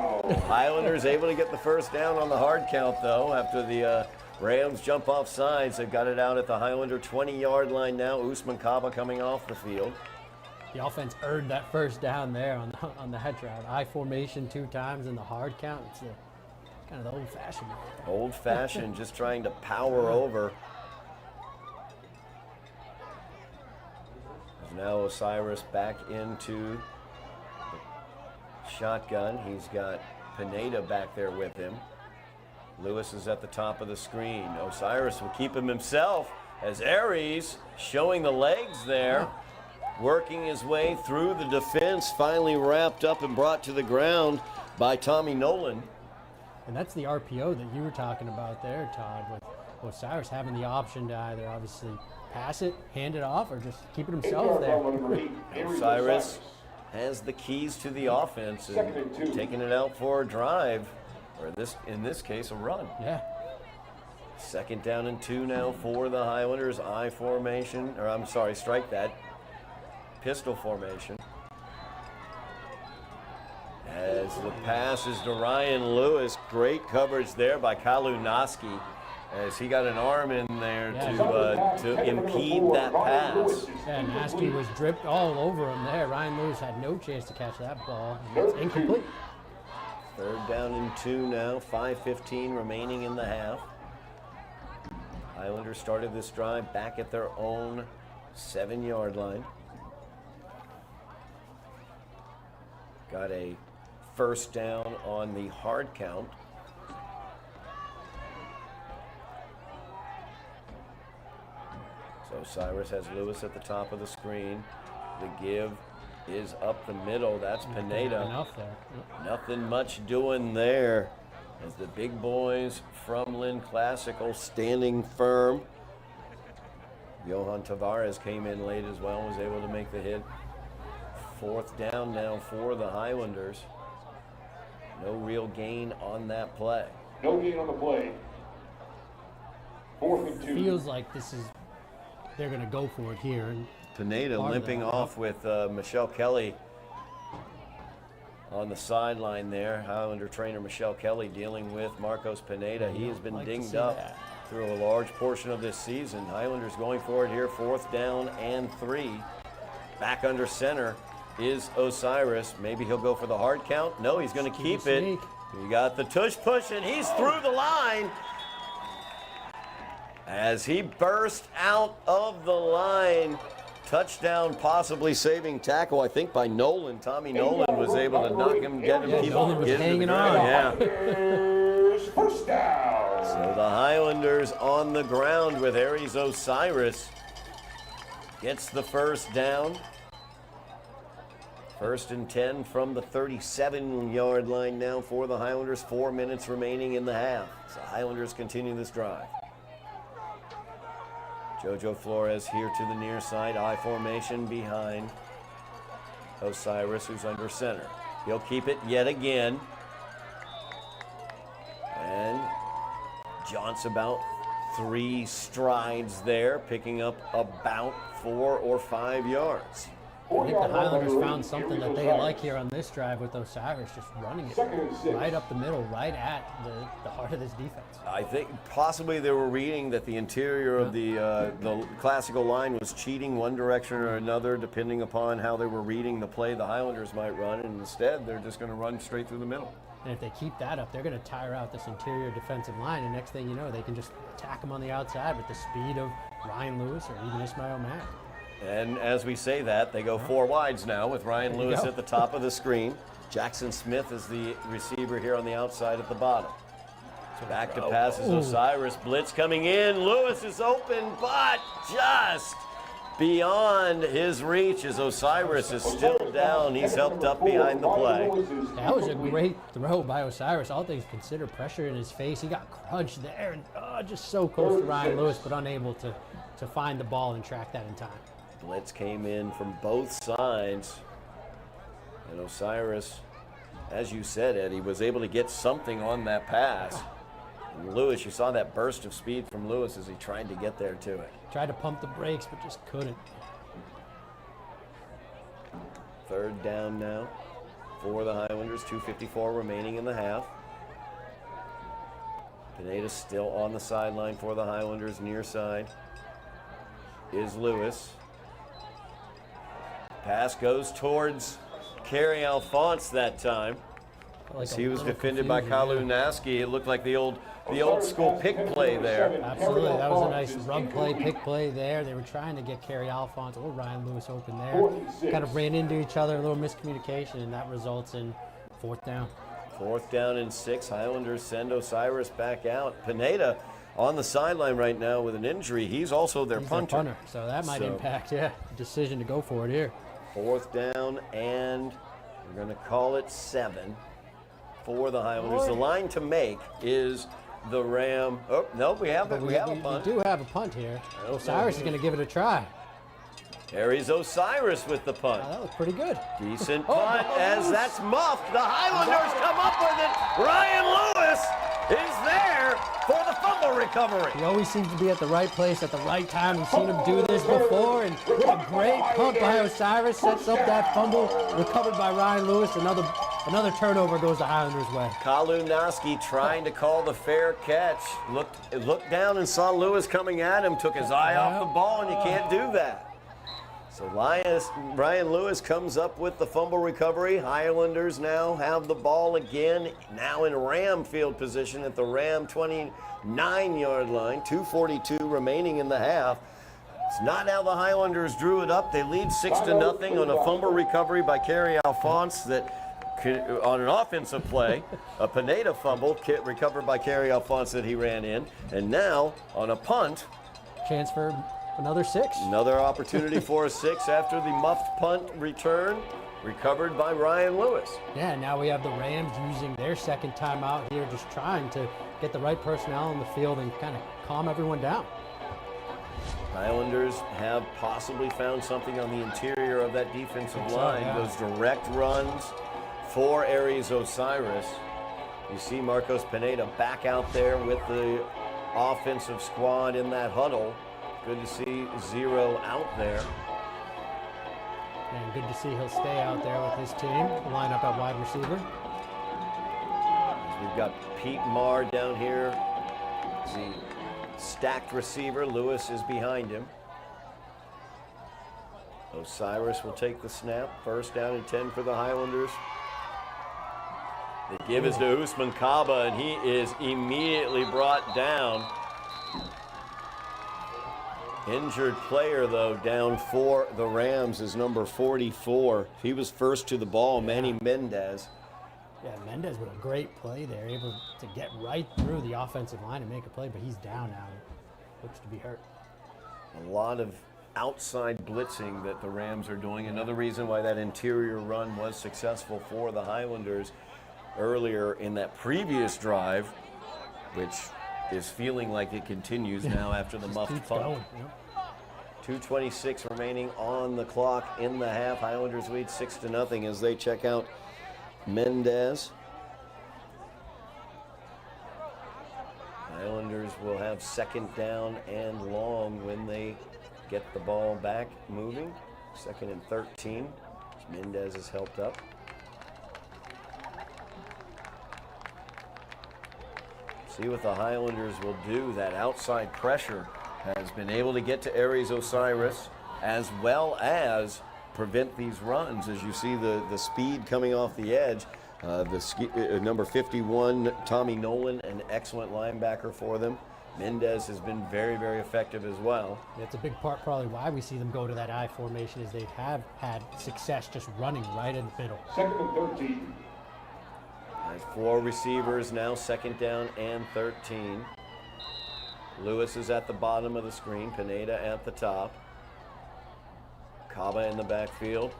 Highlanders able to get the first down on the hard count, though, after the Rams jump off sides. They've got it out at the Highlander 20-yard line now. Usman Kaba coming off the field. The offense earned that first down there on the head drive. I formation 2 times and the hard count. It's kind of the old-fashioned. Old-fashioned, just trying to power over. Now Osiris back into the shotgun. He's got Pineda back there with him. Lewis is at the top of the screen. Osiris will keep him himself as Aries showing the legs there. working his way through the defense, finally wrapped up and brought to the ground by Tommy Nolan. And that's the RPO that you were talking about there, Todd, with Osiris having the option to either obviously pass it, hand it off, or just keep it himself there. Osiris has the keys to the offense and taking it out for a drive, or in this case, a run. Yeah. 2nd down and 2 now for the Highlanders. I formation, or I'm sorry, strike that. Pistol formation. As the pass is to Ryan Lewis. Great coverage there by Kalunoski as he got an arm in there to impede that pass. Yeah, Naski was dripped all over him there. Ryan Lewis had no chance to catch that ball. It's incomplete. 3rd down and 2 now. 5:15 remaining in the half. Highlanders started this drive back at their own 7-yard line. Got a 1st down on the hard count. So Cyrus has Lewis at the top of the screen. The give is up the middle. That's Pineda. Enough there. Nothing much doing there as the big boys from Lynn Classical standing firm. Johan Tavares came in late as well, was able to make the hit. 4th down now for the Highlanders. No real gain on that play. No gain on the play. 4th and 2. Feels like they're going to go for it here. And Pineda limping off with Michelle Kelly on the sideline there. Highlander trainer Michelle Kelly dealing with Marcos Pineda. He has been dinged up through a large portion of this season. Highlanders going for it here, 4th down and 3. Back under center is Osiris. Maybe he'll go for the hard count. No, he's going to keep it. He got the tush push, and he's through the line as he burst out of the line. Touchdown, possibly saving tackle, I think, by Nolan. Tommy Nolan was able to knock him, get him, keep Nolan was hanging on. Yeah. 1st down. So the Highlanders on the ground with Aries Osiris. Gets the 1st down. 1st and 10 from the 37-yard line now for the Highlanders. 4 minutes remaining in the half. So Highlanders continue this drive. Jojo Flores here to the near side. I formation behind Osiris, who's under center. He'll keep it yet again. And John's about 3 strides there, picking up about 4 or 5 yards. I think the Highlanders found something that they like here on this drive with Osiris, just running it right up the middle, right at the heart of this defense. I think possibly they were reading that the interior of the Classical line was cheating one direction or another, depending upon how they were reading the play the Highlanders might run, and instead they're just going to run straight through the middle. And if they keep that up, they're going to tire out this interior defensive line, and next thing you know, they can just attack them on the outside with the speed of Ryan Lewis or even Ismail Mack. And as we say that, they go 4 wides now with Ryan Lewis at the top of the screen. Jackson Smith is the receiver here on the outside at the bottom. Back to passes Osiris. Blitz coming in. Lewis is open, but just beyond his reach as Osiris is still down. He's helped up behind the play. That was a great throw by Osiris. All things considered, pressure in his face. He got crunched there and just so close to Ryan Lewis, but unable to find the ball and track that in time. Blitz came in from both sides. And Osiris, as you said, Eddie, was able to get something on that pass. And Lewis, you saw that burst of speed from Lewis as he tried to get there to it. Tried to pump the brakes, but just couldn't. 3rd down now for the Highlanders. 2:54 remaining in the half. Pineda still on the sideline for the Highlanders. Near side is Lewis. Pass goes towards Kerry Alphonse that time. Like he was defended by Kalunoski. It looked like the old school pick play there. Absolutely, that was a nice rub play, pick play there. They were trying to get Kerry Alphonse or Ryan Lewis open there. Kind of ran into each other, a little miscommunication, and that results in 4th down. 4th down and 6. Highlanders send Osiris back out. Pineda on the sideline right now with an injury. He's also their He's punter. their punter, so that might impact, the decision to go for it here. 4th down, and we're going to call it 7 for the Highlanders. The line to make is the Ram. Oh, no, we have a punt. We do have a punt here. Osiris is going to give it a try. Aries Osiris with the punt. That was pretty good. Decent punt as that's muffed. The Highlanders come up with it. Ryan Lewis is there for the fumble recovery. He always seems to be at the right place at the right time. We've seen him do this before, and a great punt by Osiris sets up that fumble, recovered by Ryan Lewis. Another turnover goes the Highlanders' way. Kalunoski trying to call the fair catch. Looked down and saw Lewis coming at him, took his eye off the ball, and you can't do that. So Ryan Lewis comes up with the fumble recovery. Highlanders now have the ball again, now in Ram field position at the Ram 29-yard line. 2:42 remaining in the half. It's not how the Highlanders drew it up. They lead 6-0 on a fumble recovery by Kerry Alphonse on an offensive play. A Pineda fumble recovered by Kerry Alphonse that he ran in. And now on a punt. Chance for another 6. Another opportunity for a 6 after the muffed punt return, recovered by Ryan Lewis. Yeah, now we have the Rams using their second timeout here, just trying to get the right personnel on the field and kind of calm everyone down. Highlanders have possibly found something on the interior of that defensive line. Those direct runs for Aries Osiris. You see Marcos Pineda back out there with the offensive squad in that huddle. Good to see Zero out there. And good to see he'll stay out there with his team, line up at wide receiver. We've got Pete Marr down here. The stacked receiver. Lewis is behind him. Osiris will take the snap. 1st down and 10 for the Highlanders. The give is to Usman Kaba, and he is immediately brought down. Injured player, though, down for the Rams is number 44. He was first to the ball, Manny Mendez. Yeah, Mendez with a great play there, able to get right through the offensive line and make a play, but he's down now. Looks to be hurt. A lot of outside blitzing that the Rams are doing. Another reason why that interior run was successful for the Highlanders earlier in that previous drive, which is feeling like it continues now after the muffed punt. 2:26 remaining on the clock in the half. Highlanders lead 6-0 as they check out Mendez. Highlanders will have 2nd down and long when they get the ball back moving. 2nd and 13. Mendez has helped up. See what the Highlanders will do. That outside pressure has been able to get to Aries Osiris as well as prevent these runs. As you see the speed coming off the edge. Number 51, Tommy Nolan, an excellent linebacker for them. Mendez has been very, very effective as well. That's a big part probably why we see them go to that I formation is they have had success just running right in the middle. 2nd and 13. 4 receivers now, 2nd down and 13. Lewis is at the bottom of the screen, Pineda at the top. Kaba in the backfield.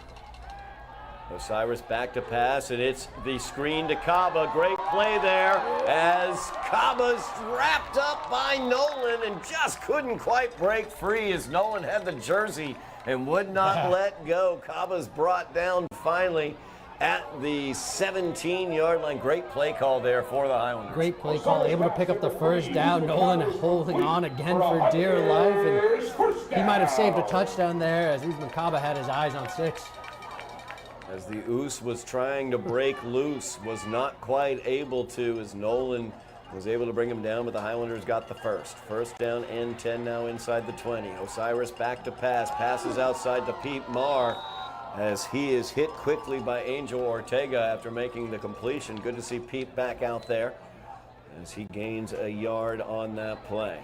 Osiris back to pass, and it's the screen to Kaba. Great play there as Kaba's wrapped up by Nolan and just couldn't quite break free as Nolan had the jersey and would not let go. Kaba's brought down finally at the 17-yard line. Great play call there for the Highlanders. Great play call, able to pick up the 1st down. Nolan holding on again for dear life, and he might have saved a touchdown there as Usman Kaba had his eyes on 6. As the Oos was trying to break loose, was not quite able to, as Nolan was able to bring him down, but the Highlanders got the 1st down and 10 now inside the 20. Osiris back to pass, passes outside to Pete Marr as he is hit quickly by Angel Ortega after making the completion. Good to see Pete back out there as he gains a yard on that play.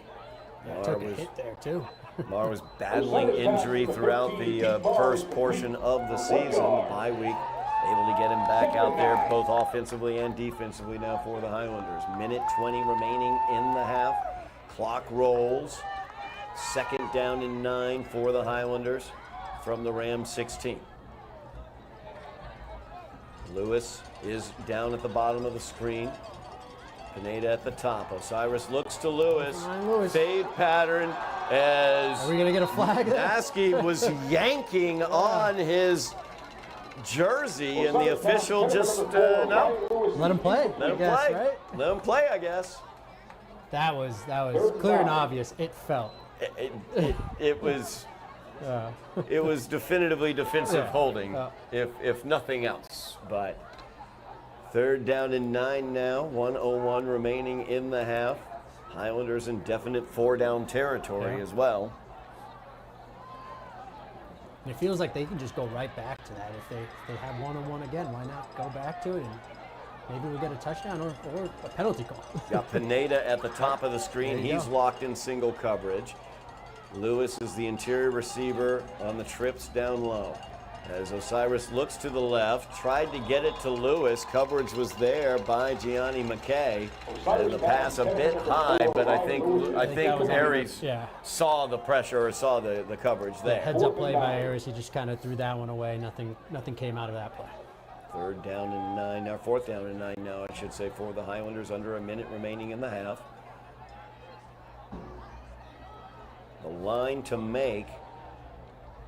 Yeah, took a hit there too. Marr was battling injury throughout the first portion of the season, the bye week. Able to get him back out there both offensively and defensively now for the Highlanders. 1:20 remaining in the half. Clock rolls. 2nd down and 9 for the Highlanders from the Rams 16. Lewis is down at the bottom of the screen. Pineda at the top. Osiris looks to Lewis. Lewis. Fade pattern as Are we going to get a flag there? Naski was yanking on his jersey, and the official just, no. Let him play. Let him I guess, play. Right? Let him play, I guess. That was clear and obvious. It felt. It was it was definitively defensive holding, if nothing else. But 3rd down and 9 now. 1:01 remaining in the half. Highlanders in definite 4-down territory as well. It feels like they can just go right back to that. If they have 1-on-1 again, why not go back to it and maybe we get a touchdown or a penalty call. Got Pineda at the top of the screen. There you He's go. locked in single coverage. Lewis is the interior receiver on the trips down low. As Osiris looks to the left, tried to get it to Lewis. Coverage was there by Gianni McKay. And the pass a bit high, but I think Aries saw the pressure or saw the coverage there. Heads up play by Aries. He just kind of threw that one away. Nothing came out of that play. 3rd down and 9 now, 4th down and 9 now, I should say, for the Highlanders. Under a minute remaining in the half. The line to make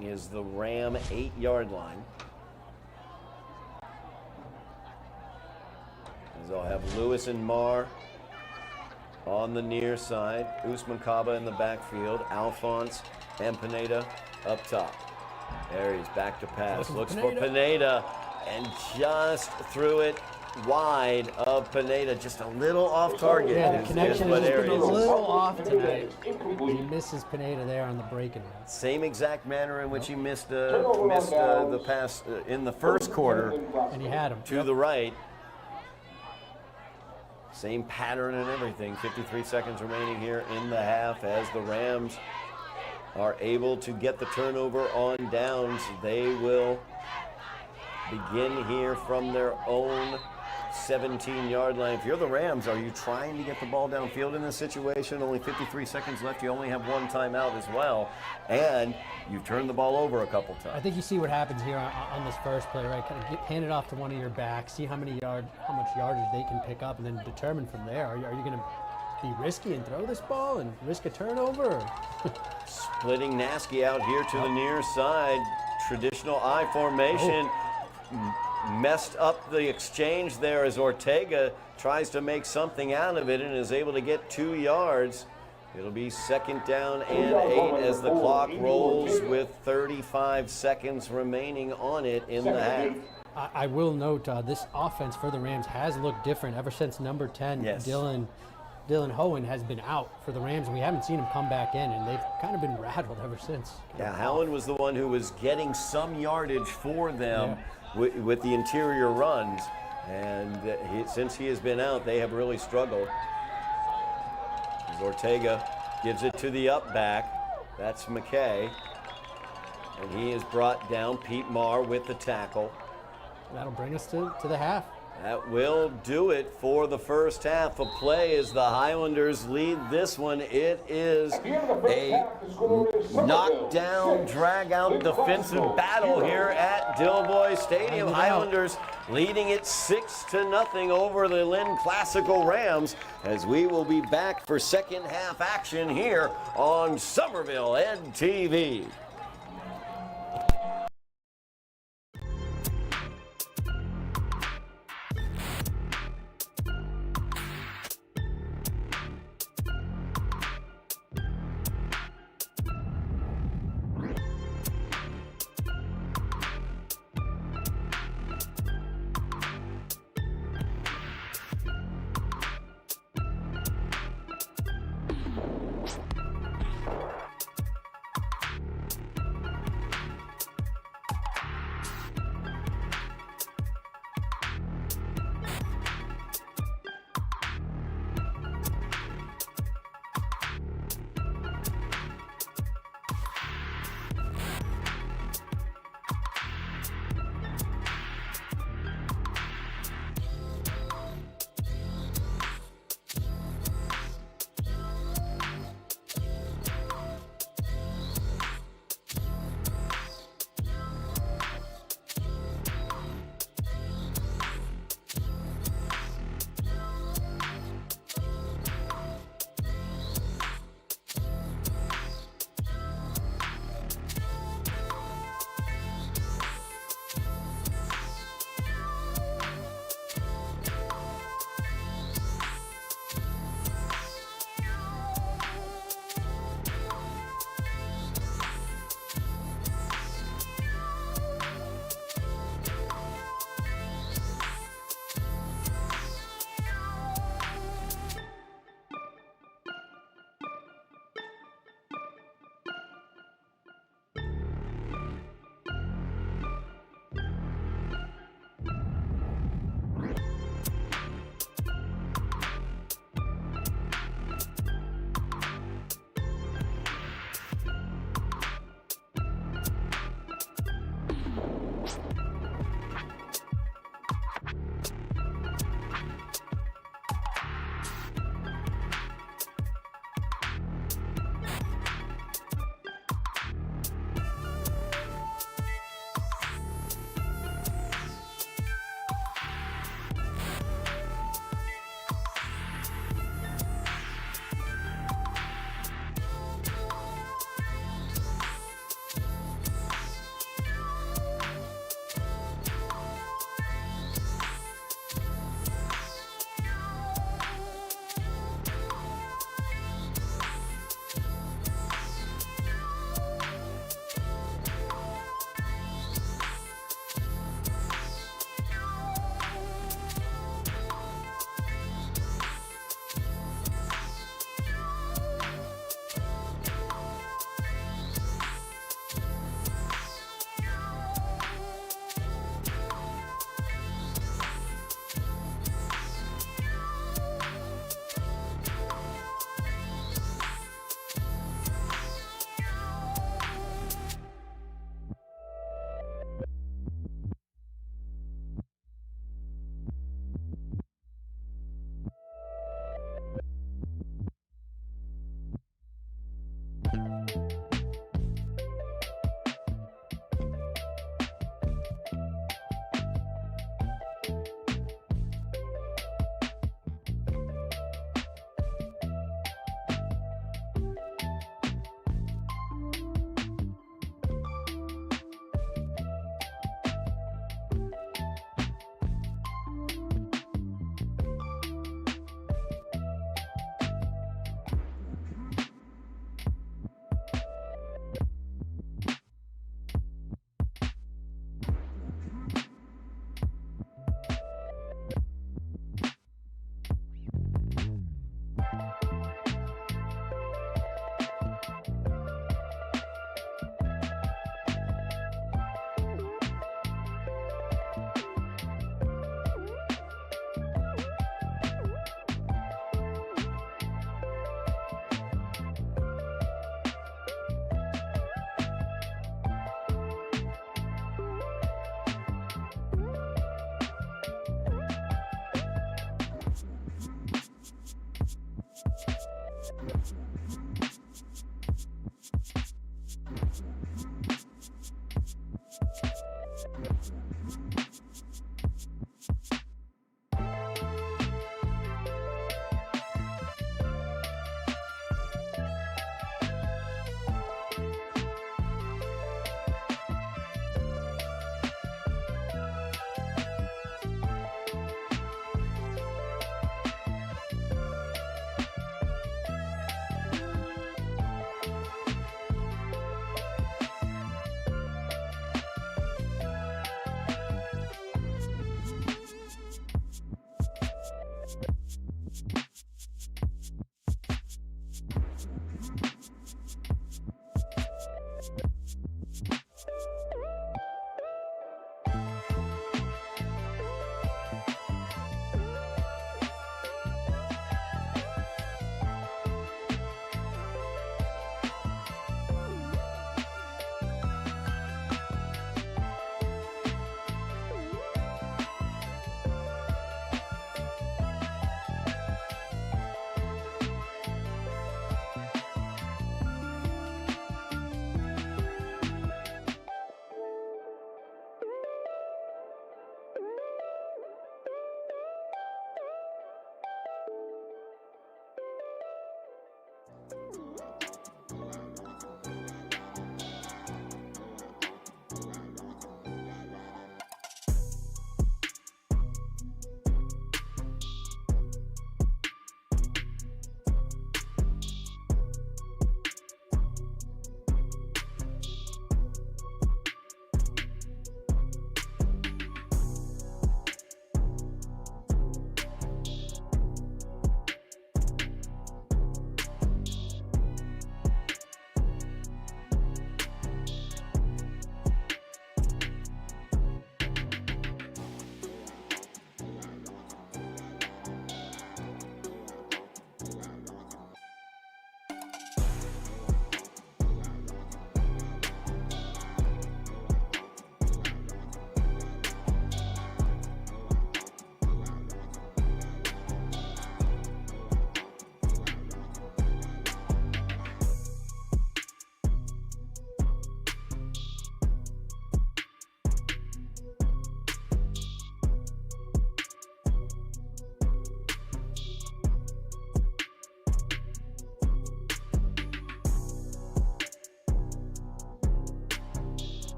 is the Ram 8-yard line. As I'll have Lewis and Marr on the near side. Usman Kaba in the backfield. Alphonse and Pineda up top. Aries back to pass. Looks for Pineda and just threw it wide of Pineda. Just a little off target. Yeah, the connection what has been a Aries is. little off tonight. He misses Pineda there on the breaking route. Same exact manner in which he missed the pass in the first quarter And he had him. to the right. Same pattern and everything. 53 seconds remaining here in the half as the Rams are able to get the turnover on downs. They will begin here from their own 17-yard line. If you're the Rams, are you trying to get the ball downfield in this situation? Only 53 seconds left. You only have 1 timeout as well. And you've turned the ball over a couple times. I think you see what happens here on this first play, right? Kind of hand it off to one of your backs, see how much yardage they can pick up, and then determine from there. Are you going to be risky and throw this ball and risk a turnover? Or Splitting Naski out here to the near side. Traditional I formation. Messed up the exchange there as Ortega tries to make something out of it and is able to get 2 yards. It'll be 2nd down and 8 as the clock rolls with 35 seconds remaining on it in the half. I will note this offense for the Rams has looked different ever since number 10, Yes. Dylan Hohen, has been out for the Rams. We haven't seen him come back in, and they've kind of been rattled ever since. Yeah, Howland was the one who was getting some yardage for them with the interior runs. And since he has been out, they have really struggled. As Ortega gives it to the up back. That's McKay. And he is brought down. Pete Marr with the tackle. That'll bring us to the half. That will do it for the first half of play as the Highlanders lead this one. It is a knockdown, drag-out defensive battle here at Dilboy Stadium. Highlanders leading it 6-0 over the Lynn Classical Rams as we will be back for second half action here on Somerville Ed TV.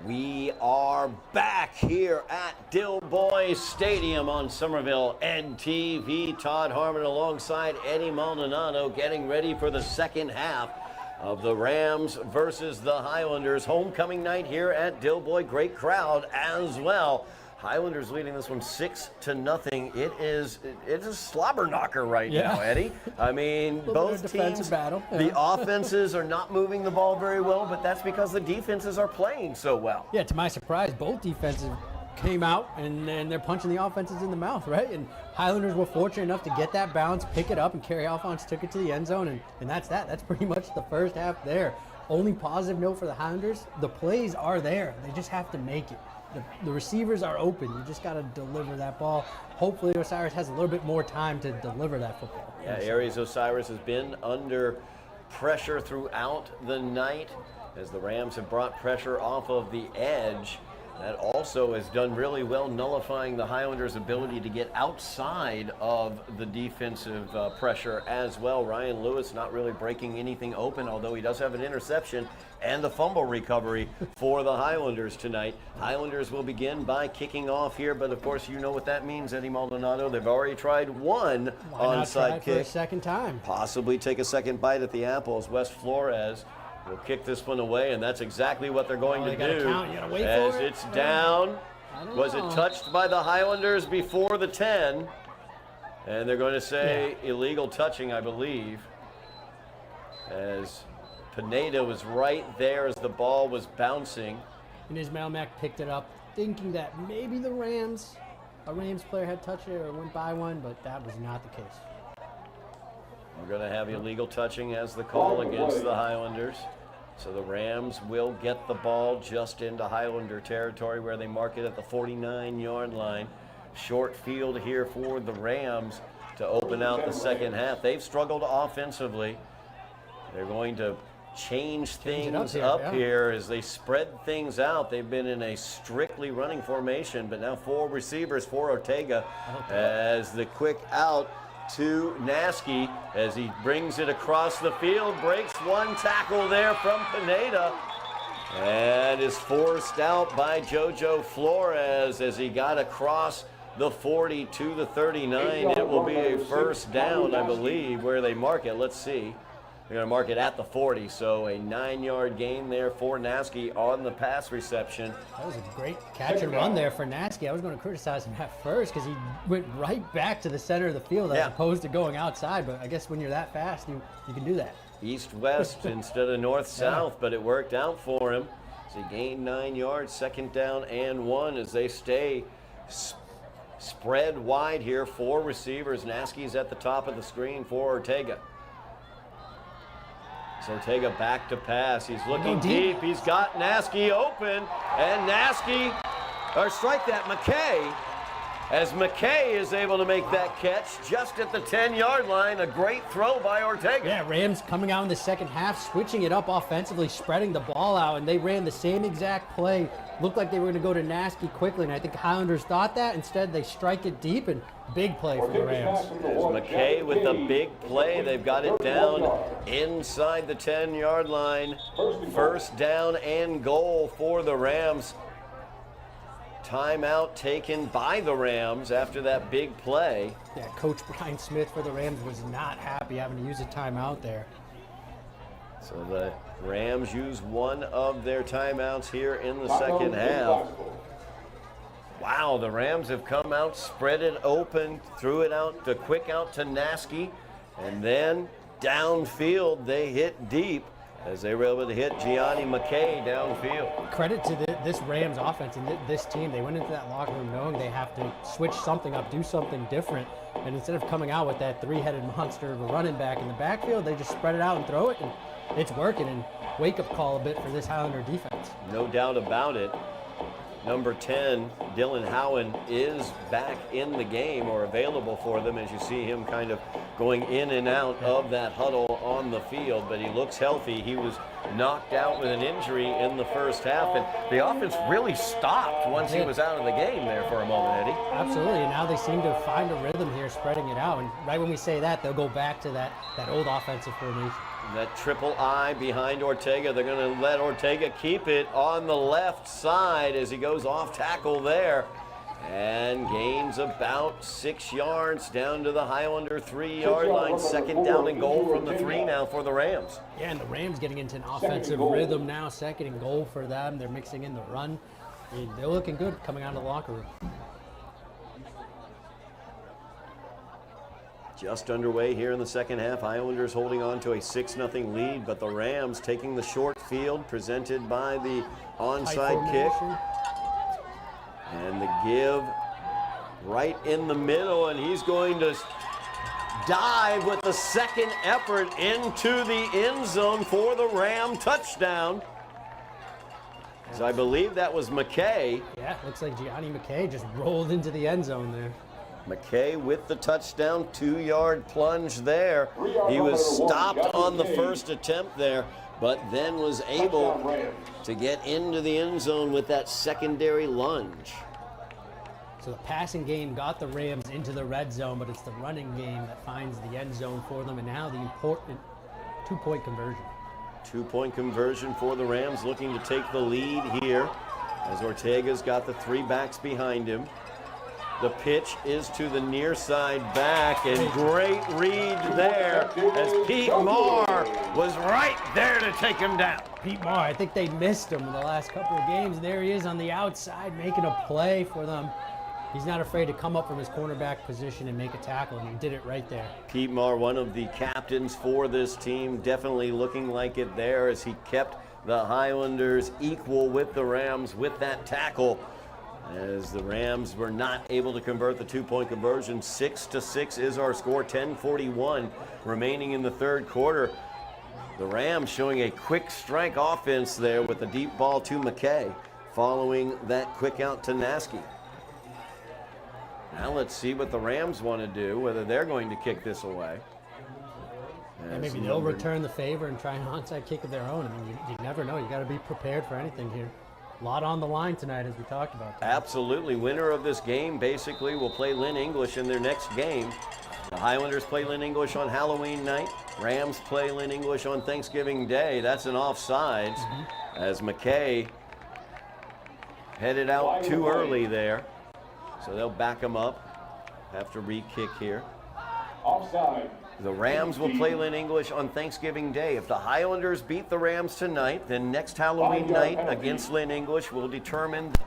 We are back here at Dilboy Stadium on Somerville NTV. Todd Harmon alongside Eddy Maldonado getting ready for the second half of the Rams versus the Highlanders. Homecoming night here at Dilboy. Great crowd as well. Highlanders leading this one 6-0. It is a slobber knocker right now, Eddy. I mean, both teams, battle. the offenses are not moving the ball very well, but that's because the defenses are playing so well. Yeah, to my surprise, both defenses came out and they're punching the offenses in the mouth, right? And Highlanders were fortunate enough to get that bounce, pick it up, and carry Alphonse took it to the end zone, and that's that. That's pretty much the first half there. Only positive note for the Highlanders, the plays are there. They just have to make it. The receivers are open. You just got to deliver that ball. Hopefully Osiris has a little bit more time to deliver that football. Yeah, Aries Osiris has been under pressure throughout the night as the Rams have brought pressure off of the edge. That also has done really well, nullifying the Highlanders' ability to get outside of the defensive pressure as well. Ryan Lewis not really breaking anything open, although he does have an interception and the fumble recovery for the Highlanders tonight. Highlanders will begin by kicking off here, but of course you know what that means, Eddy Maldonado. They've already tried one onside kick. For a second time. Possibly take a second bite at the apple as Wes Flores will kick this one away, and that's exactly what they're going to do. You gotta wait as for it. it's down. Was it touched by the Highlanders before the 10? And they're going to say illegal touching, I believe, as Pineda was right there as the ball was bouncing. And Ismail Mack picked it up, thinking that maybe a Rams player had touched it or went by one, but that was not the case. We're going to have illegal touching as the call against the Highlanders. So the Rams will get the ball just into Highlander territory where they mark it at the 49-yard line. Short field here for the Rams to open out the second half. They've struggled offensively. They're going to change things up here as they spread things out. They've been in a strictly running formation, but now 4 receivers for Ortega as the quick out to Nasky as he brings it across the field, breaks one tackle there from Pineda, and is forced out by JoJo Flores as he got across the 40 to the 39. It will be a first down, I believe, where they mark it. Let's see. They're going to mark it at the 40, so a 9-yard gain there for Nasky on the pass reception. That was a great catch and run there for Nasky. I was going to criticize him at first because he went right back to the center of the field as opposed to going outside, but I guess when you're that fast, you can do that. East-west instead of north-south, but it worked out for him. So he gained 9 yards, second down and 1 as they stay spread wide here. 4 receivers. Nasky's at the top of the screen for Ortega. So Ortega back to pass. He's looking deep. He's got Nasky open. And Nasky, or strike that, McKay. As McKay is able to make that catch just at the 10-yard line. A great throw by Ortega. Yeah, Rams coming out in the second half, switching it up offensively, spreading the ball out, and they ran the same exact play. Looked like they were going to go to Nasky quickly, and I think Highlanders thought that. Instead, they strike it deep, and big play for the Rams. There's McKay with the big play. They've got it down inside the 10-yard line. First down and goal for the Rams. Timeout taken by the Rams after that big play. Yeah, Coach Brian Smith for the Rams was not happy having to use a timeout there. So the Rams use one of their timeouts here in the second half. Wow, the Rams have come out, spread it open, threw it out, the quick out to Nasky, and then downfield they hit deep as they were able to hit Gianni McKay downfield. Credit to this Rams offense and this team. They went into that locker room knowing they have to switch something up, do something different. And instead of coming out with that 3-headed monster of a running back in the backfield, they just spread it out and throw it, and it's working. And wake-up call a bit for this Highlander defense. No doubt about it. Number 10, Dylan Howen, is back in the game or available for them as you see him kind of going in and out of that huddle on the field, but he looks healthy. He was knocked out with an injury in the first half, and the offense really stopped once he was out of the game there for a moment, Eddy. Absolutely, and now they seem to find a rhythm here, spreading it out, and right when we say that, they'll go back to that old offensive formation. That triple I behind Ortega. They're going to let Ortega keep it on the left side as he goes off tackle there. And gains about 6 yards down to the Highlander 3-yard line. Second down and goal from the 3 now for the Rams. Yeah, and the Rams getting into an offensive rhythm now. Second and goal for them. They're mixing in the run. I mean, they're looking good coming out of the locker room. Just underway here in the second half. Highlanders holding on to a 6-0 lead, but the Rams taking the short field presented by the onside kick. And the give right in the middle, and he's going to dive with the second effort into the end zone for the Ram touchdown. So I believe that was McKay. Yeah, looks like Gianni McKay just rolled into the end zone there. McKay with the touchdown, 2-yard plunge there. He was stopped on the first attempt there, but then was able to get into the end zone with that secondary lunge. So the passing game got the Rams into the red zone, but it's the running game that finds the end zone for them, and now the important 2-point conversion. 2-point conversion for the Rams, looking to take the lead here as Ortega's got the 3 backs behind him. The pitch is to the near side back, and great read there as Pete Marr was right there to take him down. Pete Marr, I think they missed him in the last couple of games. There he is on the outside making a play for them. He's not afraid to come up from his cornerback position and make a tackle, and he did it right there. Pete Marr, one of the captains for this team, definitely looking like it there as he kept the Highlanders equal with the Rams with that tackle. As the Rams were not able to convert the 2-point conversion. 6-6 is our score, 10:41 remaining in the third quarter. The Rams showing a quick strike offense there with the deep ball to McKay, following that quick out to Naskey. Now let's see what the Rams want to do, whether they're going to kick this away. And maybe they'll return the favor and try an onside kick of their own. I mean, you never know. You got to be prepared for anything here. A lot on the line tonight, as we talked about. Absolutely. Winner of this game basically will play Lynn English in their next game. The Highlanders play Lynn English on Halloween night. Rams play Lynn English on Thanksgiving Day. That's an offsides as McKay headed out too early there. So they'll back him up. Have to re-kick here. Offside. The Rams will play Lynn English on Thanksgiving Day. If the Highlanders beat the Rams tonight, then next Halloween night against Lynn English will determine the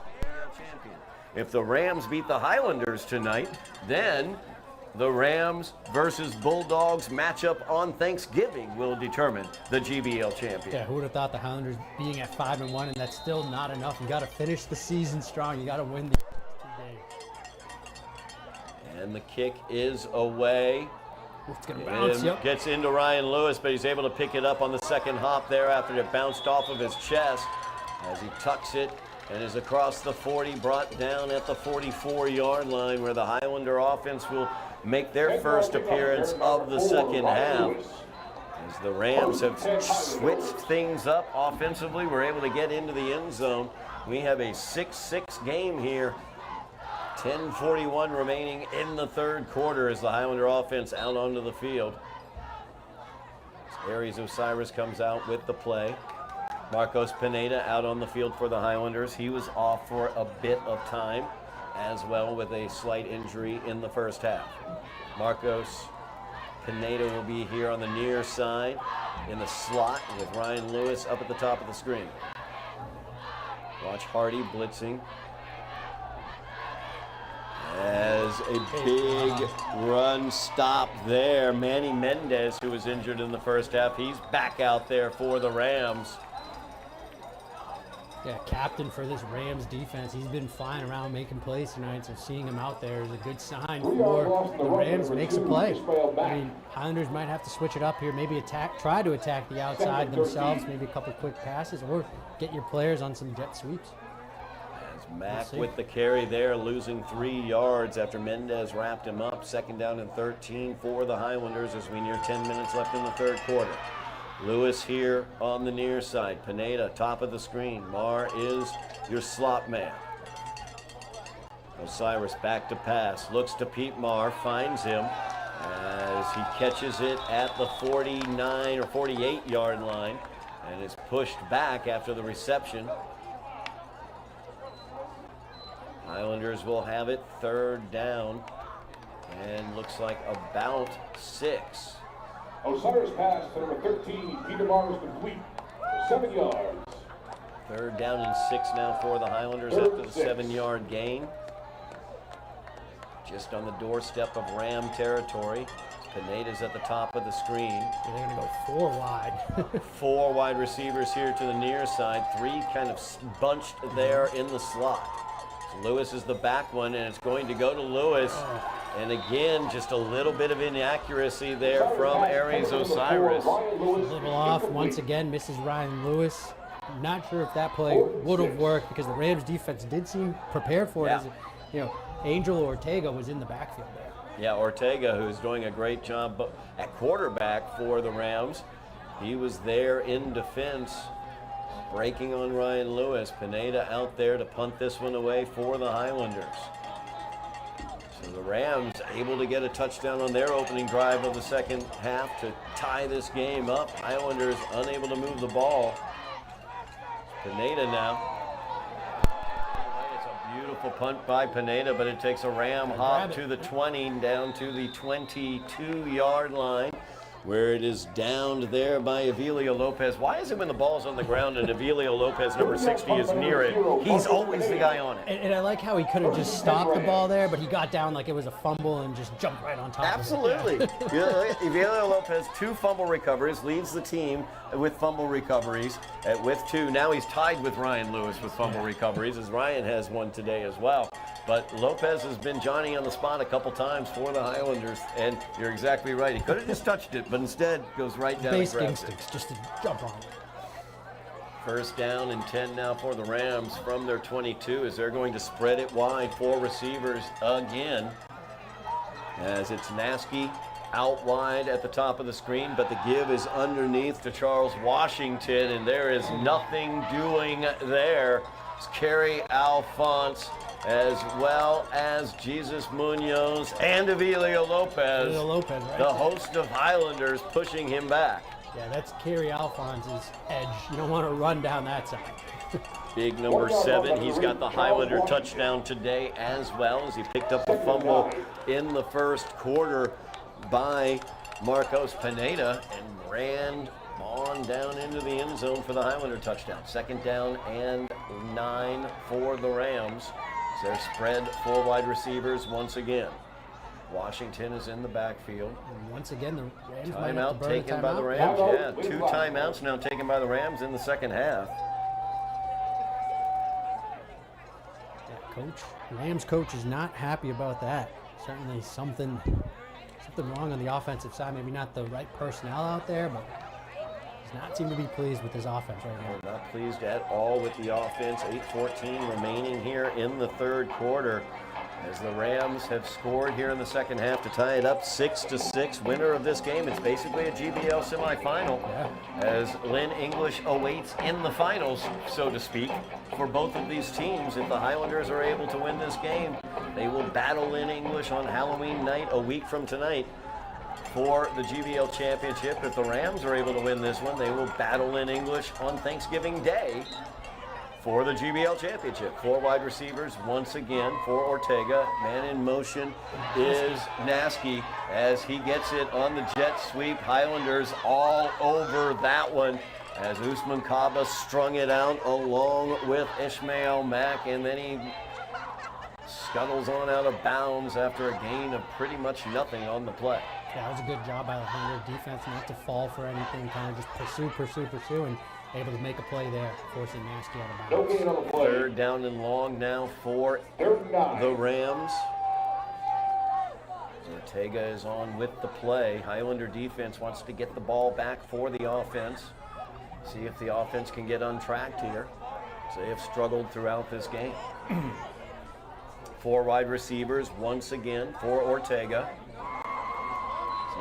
champion. If the Rams beat the Highlanders tonight, then the Rams versus Bulldogs matchup on Thanksgiving will determine the GBL champion. Yeah, who would have thought the Highlanders being at 5-1, and that's still not enough. You got to finish the season strong. You got to win the 2 days. And the kick is away. It's going to bounce, yep. Gets into Ryan Lewis, but he's able to pick it up on the second hop there after it bounced off of his chest as he tucks it and is across the 40, brought down at the 44-yard line where the Highlander offense will make their first appearance of the second half. As the Rams have switched things up offensively, we're able to get into the end zone. We have a 6-6 game here. 10:41 remaining in the third quarter as the Highlander offense out onto the field. Aries Osiris comes out with the play. Marcos Pineda out on the field for the Highlanders. He was off for a bit of time as well with a slight injury in the first half. Marcos Pineda will be here on the near side in the slot with Ryan Lewis up at the top of the screen. Watch Hardy blitzing. As a big run stop there. Manny Mendez, who was injured in the first half, he's back out there for the Rams. Yeah, captain for this Rams defense. He's been flying around making plays tonight, so seeing him out there is a good sign for the Rams. Makes a play. I mean, Highlanders might have to switch it up here, maybe try to attack the outside themselves, maybe a couple quick passes, or get your players on some jet sweeps. Mack with the carry there, losing 3 yards after Mendez wrapped him up. Second down and 13 for the Highlanders as we near 10 minutes left in the third quarter. Lewis here on the near side. Pineda, top of the screen. Marr is your slot man. Osiris back to pass. Looks to Pete Marr, finds him as he catches it at the 49 or 48-yard line and is pushed back after the reception. Highlanders will have it 3rd down and looks like about 6. Osiris pass to number 13. Peter Barr is complete for 7 yards. 3rd down and 6 now for the Highlanders after the 7-yard gain. Just on the doorstep of Ram territory. Pineda's at the top of the screen. They're going to go 4 wide. 4 wide receivers here to the near side. 3 kind of bunched there in the slot. So Lewis is the back one, and it's going to go to Lewis. And again, just a little bit of inaccuracy there from Aries Osiris. A little off. Once again, misses Ryan Lewis. Not sure if that play would have worked because the Rams defense did seem prepared for it. Yeah. As, you know, Angel Ortega was in the backfield there. Yeah, Ortega, who's doing a great job at quarterback for the Rams. He was there in defense, breaking on Ryan Lewis. Pineda out there to punt this one away for the Highlanders. So the Rams able to get a touchdown on their opening drive of the second half to tie this game up. Highlanders unable to move the ball. Pineda now. It's a beautiful punt by Pineda, but it takes a Ram hop to the 20 down to the 22-yard line, where it is downed there by Avilio Lopez. Why is it when the ball's on the ground and Avilio Lopez, number 60, is near it, he's always the guy on it? And I like how he could have just stopped the ball there, but he got down like it was a fumble and just jumped right on top Absolutely. of it. Yeah, Avilio Lopez, 2 fumble recoveries, leads the team with fumble recoveries with 2. Now he's tied with Ryan Lewis with fumble recoveries, as Ryan has one today as well. But Lopez has been Johnny on the spot a couple times for the Highlanders, and you're exactly right. He could have just touched it, but instead goes right down and Basic grabs instincts, just to jump on it. 1st down and 10 now for the Rams from their 22 as they're going to spread it wide. 4 receivers again, as it's Nasky out wide at the top of the screen, but the give is underneath to Charles Washington, and there is nothing doing there. It's Kerry Alphonse, as well as Jesus Munoz and Avilio Lopez, Right? the host of Highlanders, pushing him back. Yeah, that's Kerry Alphonse's edge. You don't want to run down that side. Big number 7, he's got the Highlander touchdown today as well, as he picked up the fumble in the first quarter by Marcos Pineda and ran on down into the end zone for the Highlander touchdown. 2nd down and 9 for the Rams. So they're spread 4 wide receivers once again. Washington is in the backfield. And once again, the Rams might have to Timeout burn taken a by the timeout. Rams. Yeah, 2 timeouts now taken by the Rams in the second half. Yeah, coach. Rams coach is not happy about that. Certainly something wrong on the offensive side. Maybe not the right personnel out there, but does not seem to be pleased with his offense right now. Not pleased at all with the offense. 8:14 remaining here in the third quarter, as the Rams have scored here in the second half to tie it up 6-6. Winner of this game, it's basically a GBL semifinal, as Lynn English awaits in the finals, so to speak, for both of these teams. If the Highlanders are able to win this game, they will battle Lynn English on Halloween night, a week from tonight, for the GBL championship. If the Rams are able to win this one, they will battle Lynn English on Thanksgiving Day for the GBL championship. 4 wide receivers once again for Ortega. Man in motion is Nasky as he gets it on the jet sweep. Highlanders all over that one, as Usman Kaba strung it out along with Ishmael Mack, and then he scuttles on out of bounds after a gain of pretty much nothing on the play. Yeah, that was a good job by the Highlander defense not to fall for anything, kind of just pursue, and able to make a play there, forcing Nasty out of bounds. No gain on the play. 3rd down and long now for 3rd and 9. the Rams. Ortega is on with the play. Highlander defense wants to get the ball back for the offense. See if the offense can get untracked here. So they have struggled throughout this game. 4 wide receivers once again for Ortega.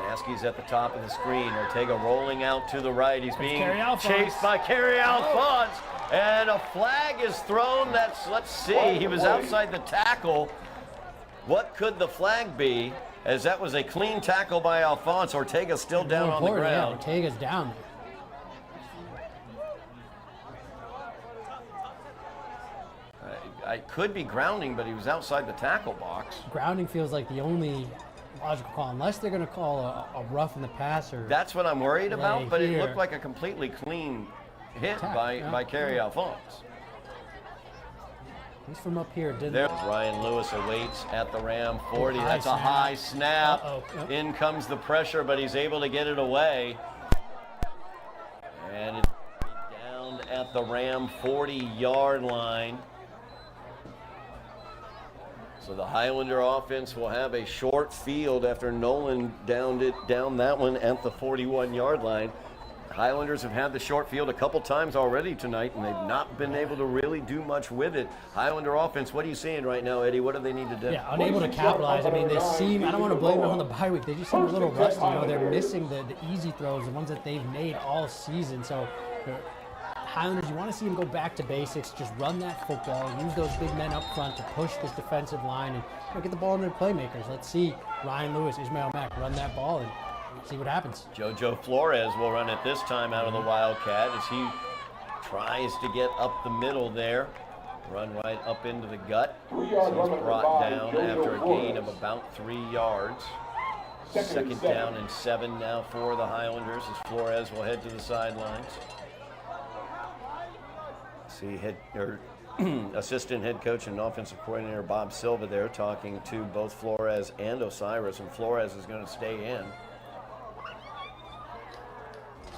Nasky's at the top of the screen. Ortega rolling out to the right. He's being chased by Kerry Alphonse. And a flag is thrown. Let's see, he was outside the tackle. What could the flag be? as that was a clean tackle by Alphonse. Ortega's still down on the Yeah, ground. Ortega's down there. I could be grounding, but he was outside the tackle box. Grounding feels like the only logical call, unless they're going to call a rough in the passer. That's what I'm worried about, but it here. looked like a completely clean hit Attack, by Kerry Alphonse. He's from up here, didn't There's Ryan Lewis awaits at the Ram 40. high That's a snap. high snap. Yep. In comes the pressure, but he's able to get it away. And it's down at the Ram 40-yard line. So the Highlander offense will have a short field after Nolan down that one at the 41-yard line. Highlanders have had the short field a couple times already tonight, and they've not been able to really do much with it. Highlander offense, what are you seeing right now, Eddie? What do they need to do? Yeah, unable to capitalize. I mean, they seem, I don't want to blame them on the bye week. They just seem a little rusty. You know, they're missing the easy throws, the ones that they've made all season. So, Highlanders, you want to see them go back to basics, just run that football, use those big men up front to push this defensive line and get the ball into the playmakers. Let's see Ryan Lewis, Ismail Mack run that ball and see what happens. JoJo Flores will run it this time out of the Wildcat as he tries to get up the middle there. Run right up into the gut. He's brought down after a gain of about 3 yards. Second down and 7 now for the Highlanders as Flores will head to the sidelines. See assistant head coach and offensive coordinator Bob Silva there talking to both Flores and Osiris, and Flores is going to stay in.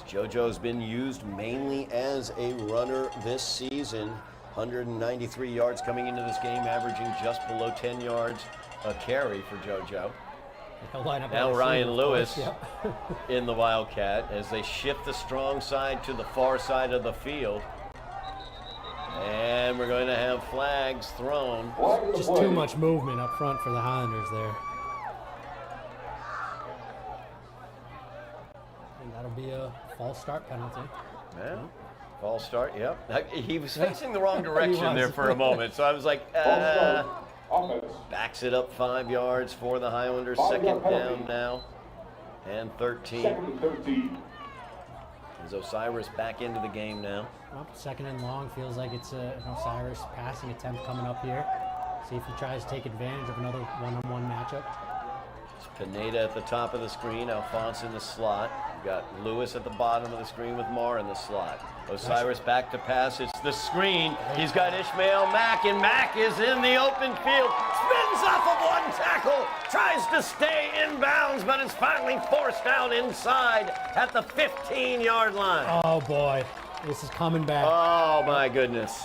JoJo's been used mainly as a runner this season. 193 yards coming into this game, averaging just below 10 yards a carry for JoJo. Now Ryan Lewis in the Wildcat as they shift the strong side to the far side of the field. And we're going to have flags thrown. Just too much movement up front for the Highlanders there. And that'll be a false start penalty. Yeah. False start, yep. He was facing the wrong direction there for a moment, so I was like, backs it up 5 yards for the Highlanders. Second down now, and 13. Is Osiris back into the game now? Well, second and long, feels like it's an Osiris passing attempt coming up here. See if he tries to take advantage of another one-on-one matchup. It's Pineda at the top of the screen, Alphonse in the slot. We've got Lewis at the bottom of the screen with Marr in the slot. Osiris back to pass, it's the screen. He's got Ishmael Mack, and Mack is in the open field. Spins off of one tackle, tries to stay in bounds, but is finally forced out inside at the 15-yard line. Oh boy, this is coming back. Oh my goodness.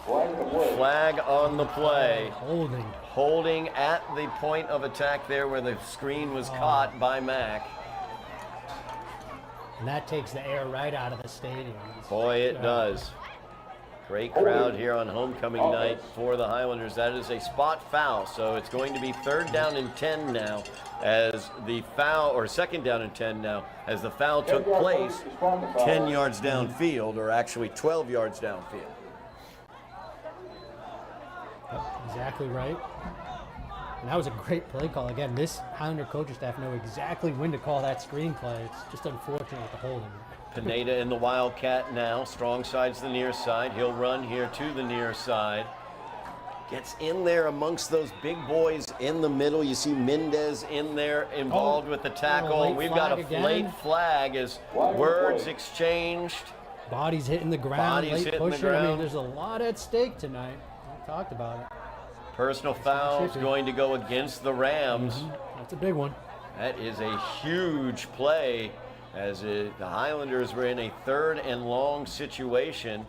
Flag on the play. Holding at the point of attack there where the screen was caught by Mack. And that takes the air right out of the stadium. Boy, it does. Great crowd here on homecoming night for the Highlanders. That is a spot foul, so it's going to be 3rd down and 10 now as the foul, or 2nd down and 10 now, as the foul took place 10 yards downfield, or actually 12 yards downfield. Yep, exactly right. And that was a great play call. Again, this Highlander coaching staff know exactly when to call that screen play. It's just unfortunate with the holding. Pineda in the Wildcat now. Strong side's the near side. He'll run here to the near side. Gets in there amongst those big boys in the middle. You see Mendez in there involved with the tackle. We've got a late flag as words exchanged. Bodies hitting the ground, Bodies late hitting the pusher. I mean, ground. there's a lot at stake tonight. We talked about it. Personal foul is going to go against the Rams. That's a big one. That is a huge play as the Highlanders were in a 3rd and long situation.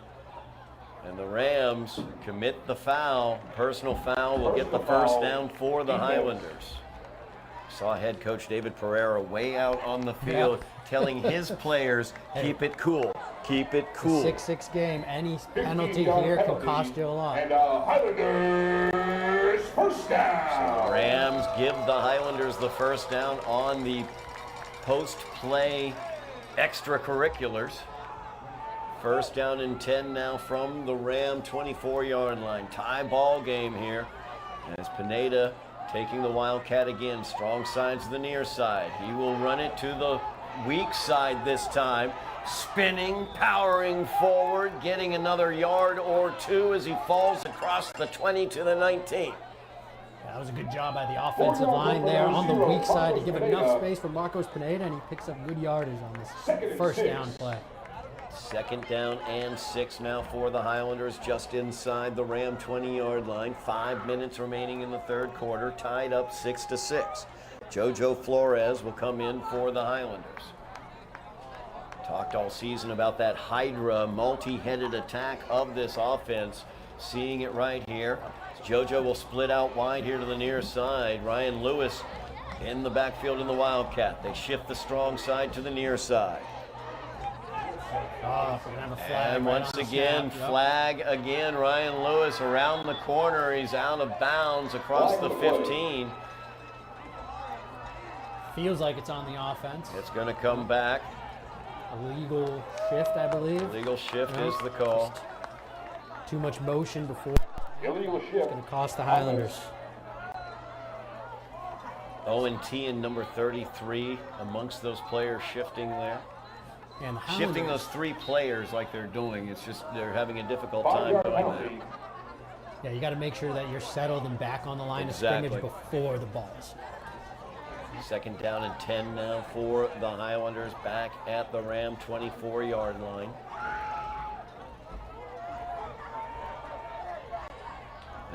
And the Rams commit the foul. Personal foul will get the 1st down for the Highlanders. Saw head coach David Pereira way out on the field telling his players, keep it cool, keep it cool. 6-6 game. Any penalty here can cost you a lot. And Highlanders first down. So the Rams give the Highlanders the 1st down on the post-play extracurriculars. 1st down and 10 now from the Ram 24-yard line. Tie ball game here as Pineda taking the Wildcat again. Strong side to the near side. He will run it to the weak side this time. Spinning, powering forward, getting another yard or two as he falls across the 20 to the 19. That was a good job by the offensive line there on the weak side to give enough space for Marcos Pineda, and he picks up good yardage on this first down play. Second down and 6 now for the Highlanders, just inside the Ram 20-yard line. 5 minutes remaining in the third quarter, tied up 6-6. JoJo Flores will come in for the Highlanders. Talked all season about that Hydra multi-headed attack of this offense. Seeing it right here. JoJo will split out wide here to the near side. Ryan Lewis in the backfield in the Wildcat. They shift the strong side to the near side. Oh, we're gonna have a flag And right once on the again, snap. Yep. flag again. Ryan Lewis around the corner. He's out of bounds across the 15. Feels like it's on the offense. It's going to come back. Illegal shift, I believe. Legal shift Yep. is the call. Just too much motion before. Illegal It's shift. going to cost the Highlanders. Owen T and number 33 amongst those players shifting there. And the Shifting Highlanders, those 3 players like they're doing, it's just they're having a difficult 5 time yard doing that. penalty. yeah, you got to make sure that you're settled and back on the line Exactly. of scrimmage before the balls. Second down and 10 now for the Highlanders, back at the Ram 24-yard line.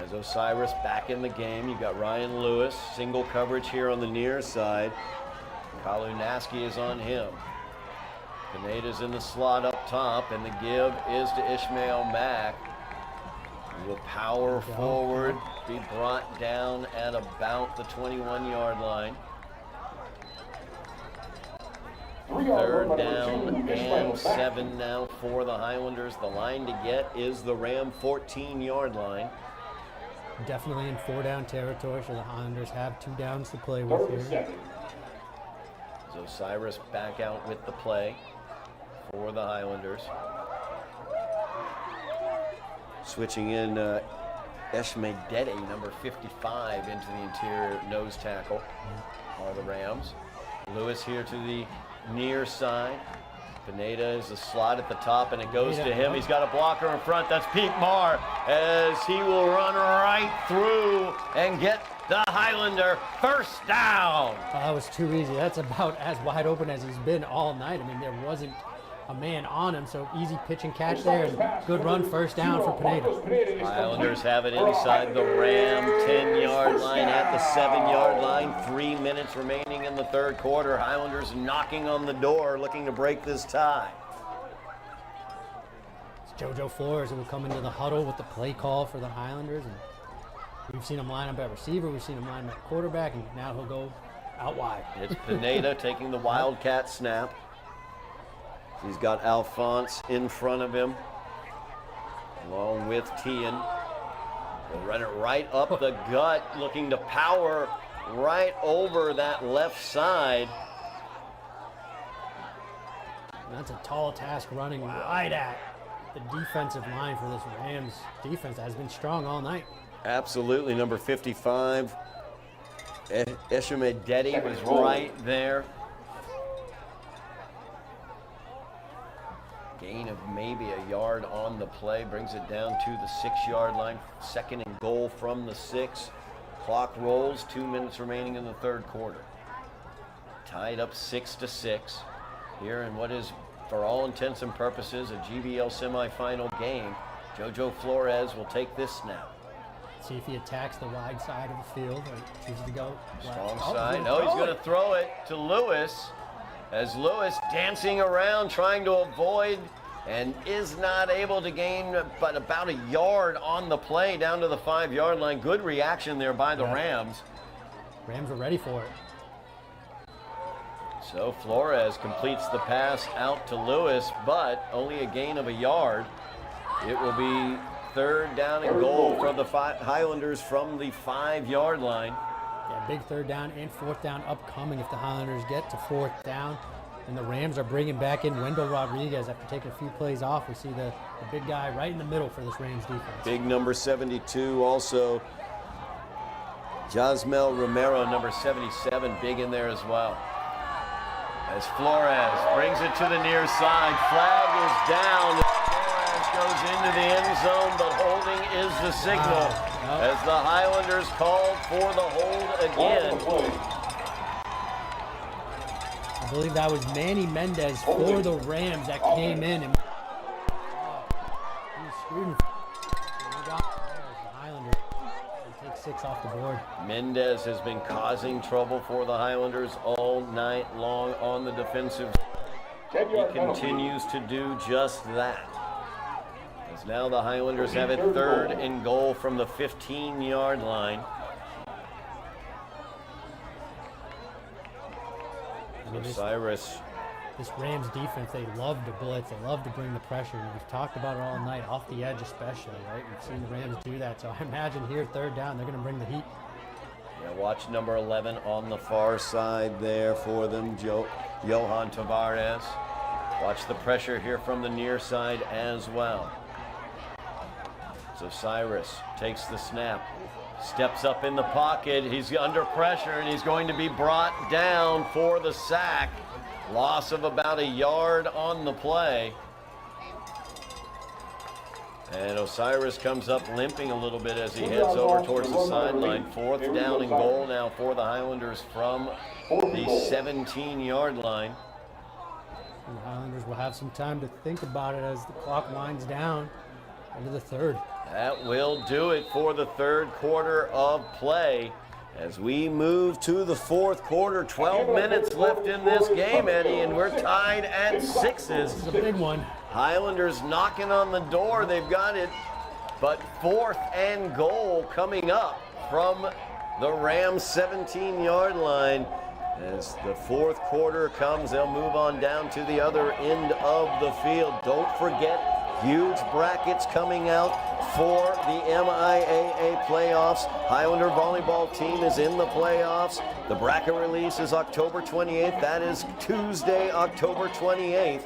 As Osiris back in the game, you've got Ryan Lewis, single coverage here on the near side. Kalunaski is on him. Pineda's in the slot up top, and the give is to Ishmael Mack. He will power forward, be brought down at about the 21-yard line. 3 yard Third run by down number 2, Ishmael and Mack. 7 now for the Highlanders. The line to get is the Ram 14-yard line. Definitely in 4-down territory, so the Highlanders have 2 downs to play with Third and here. 7. As Osiris back out with the play for the Highlanders. Switching in Eddy, number 55, into the interior nose tackle are the Rams. Lewis here to the near side. Pineda is the slot at the top, and it goes to him. He's got a blocker in front. That's Pete Marr, as he will run right through and get the Highlander first down. Oh, that was too easy. That's about as wide open as he's been all night. I mean, there wasn't a man on him, so easy pitch and catch there, and good run, first down for Pineda. Highlanders have it inside the Ram 10-yard line at the 7-yard line. 3 minutes remaining in the third quarter. Highlanders knocking on the door, looking to break this tie. It's JoJo Flores who will come into the huddle with the play call for the Highlanders. And we've seen him line up at receiver, we've seen him line up at quarterback, and now he'll go out wide. It's Pineda taking the Wildcat snap. He's got Alphonse in front of him, along with Tian. They'll run it right up the gut, looking to power right over that left side. And that's a tall task running right at the defensive line for this Rams defense that has been strong all night. Absolutely, number 55. Eddy was right there. Gain of maybe a yard on the play brings it down to the 6-yard line. Second and goal from the 6. Clock rolls, 2 minutes remaining in the third quarter. Tied up 6-6 here in what is, for all intents and purposes, a GBL semifinal game. JoJo Flores will take this snap. See if he attacks the wide side of the field or chooses to go left. Strong Oh, side. he's No, he's throw going to throw it to Lewis. As Lewis dancing around trying to avoid and is not able to gain but about a yard on the play down to the 5-yard line. Good reaction there by the Rams. Rams are ready for it. So Flores completes the pass out to Lewis, but only a gain of a yard. It will be third down and goal for the Highlanders from the 5-yard line. Yeah, big third down and fourth down upcoming if the Highlanders get to fourth down. And the Rams are bringing back in Wendell Rodriguez after taking a few plays off. We see the big guy right in the middle for this Rams defense. Big number 72 also Josmel Romero, number 77, big in there as well. As Flores brings it to the near side, flag is down. Flores goes into the end zone, but holding is the signal as the Highlanders called for the hold again. I believe that was Manny Mendez for the Rams that came in and he was screaming. The Highlanders take 6 off the board. Mendez has been causing trouble for the Highlanders all night long on the defensive. He continues to do just that. As now the Highlanders have it 3rd and goal from the 15-yard line. Osiris. This Rams defense, they love to blitz. They love to bring the pressure. And we've talked about it all night, off the edge especially, right? We've seen the Rams do that. So I imagine here, 3rd down, they're going to bring the heat. Yeah, watch number 11 on the far side there for them, Johan Tavares. Watch the pressure here from the near side as well. So Cyrus takes the snap, steps up in the pocket. He's under pressure, and he's going to be brought down for the sack. Loss of about a yard on the play. And Osiris comes up limping a little bit as he heads over towards the sideline. 4th down and goal now for the Highlanders from the 17-yard line. And the Highlanders will have some time to think about it as the clock winds down into the 3rd. That will do it for the 3rd quarter of play. As we move to the 4th quarter, 12 minutes left in this game, Eddie, and we're tied at 6s. This is a big one. Highlanders knocking on the door. They've got it, but 4th and goal coming up from the Rams 17-yard line. As the 4th quarter comes, they'll move on down to the other end of the field. Don't forget, huge brackets coming out for the MIAA playoffs. Highlander volleyball team is in the playoffs. The bracket release is October 28th. That is Tuesday, October 28th.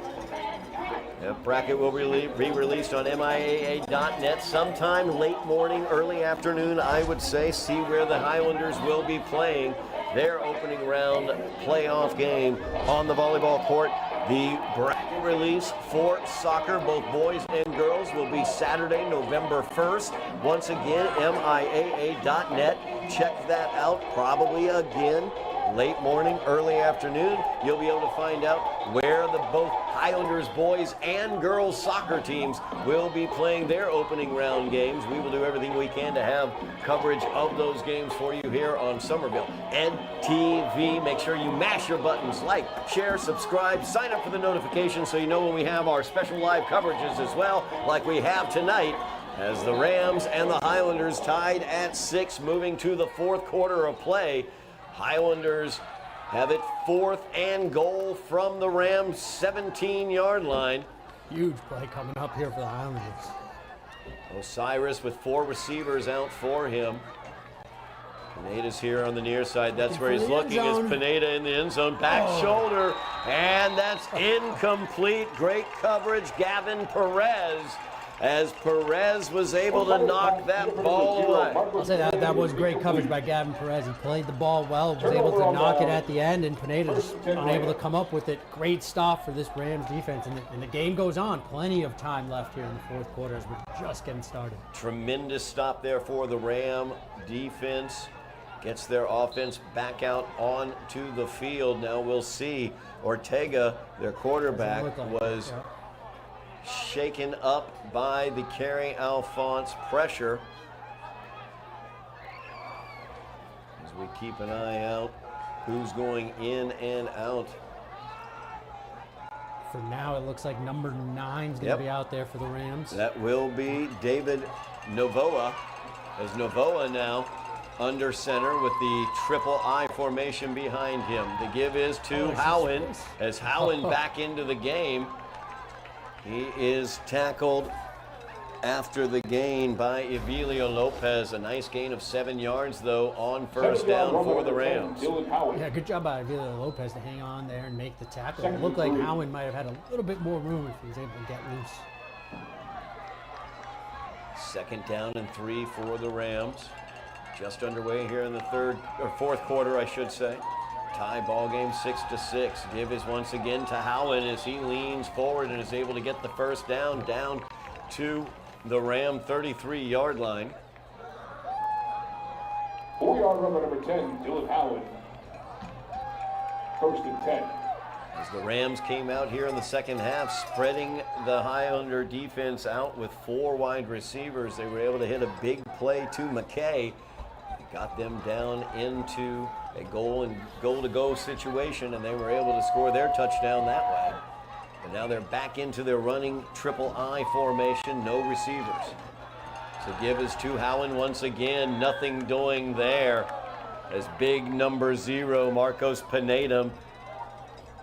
The bracket will be released on MIAA.net sometime late morning, early afternoon, I would say. See where the Highlanders will be playing their opening round playoff game on the volleyball court. The bracket release for soccer, both boys and girls, will be Saturday, November 1st. Once again, MIAA.net. Check that out probably again late morning, early afternoon. You'll be able to find out where the both Highlanders boys and girls soccer teams will be playing their opening round games. We will do everything we can to have coverage of those games for you here on Somerville NTV. Make sure you mash your buttons, like, share, subscribe, sign up for the notifications so you know when we have our special live coverages as well, like we have tonight, as the Rams and the Highlanders tied at 6, moving to the 4th quarter of play. Highlanders have it 4th and goal from the Rams 17-yard line. Huge play coming up here for the Highlanders. Osiris with 4 receivers out for him. Pineda's here on the near side. That's where he's looking, as Pineda in the end zone. Back shoulder, and that's incomplete. Great coverage, Gavin Perez, as Perez was able to knock that ball away. I'll say that was great coverage by Gavin Perez. He played the ball well, was able to knock it at the end, and Pineda just unable to come up with it. Great stop for this Rams defense, and the game goes on. Plenty of time left here in the 4th quarter as we're just getting started. Tremendous stop there for the Ram defense. Gets their offense back out onto the field. Now we'll see. Ortega, their quarterback, was shaken up by the Kerry Alphonse pressure. As we keep an eye out who's going in and out. For now, it looks like number 9 is going to be out there for the Rams. That will be David Novoa, as Novoa now under center with the triple I formation behind him. The give is to Howen, as Howen back into the game. He is tackled after the gain by Evelio Lopez. A nice gain of 7 yards, though, on 1st down for the Rams. Yeah, good job by Evelio Lopez to hang on there and make the tackle. It looked like Howen might have had a little bit more room if he was able to get loose. 2nd down and 3 for the Rams. Just underway here in the fourth quarter, I should say. Tie ball game 6-6. Give is once again to Howland as he leans forward and is able to get the first down to the Ram 33-yard line. 4-yard run by number 10, Dylan Howland. First and 10. As the Rams came out here in the second half, spreading the Highlander defense out with 4 wide receivers, they were able to hit a big play to McKay. Got them down into a goal-to-go situation, and they were able to score their touchdown that way. But now they're back into their running triple I formation, no receivers. So give is to Howland once again, nothing doing there. As big number 0, Marcos Pineda,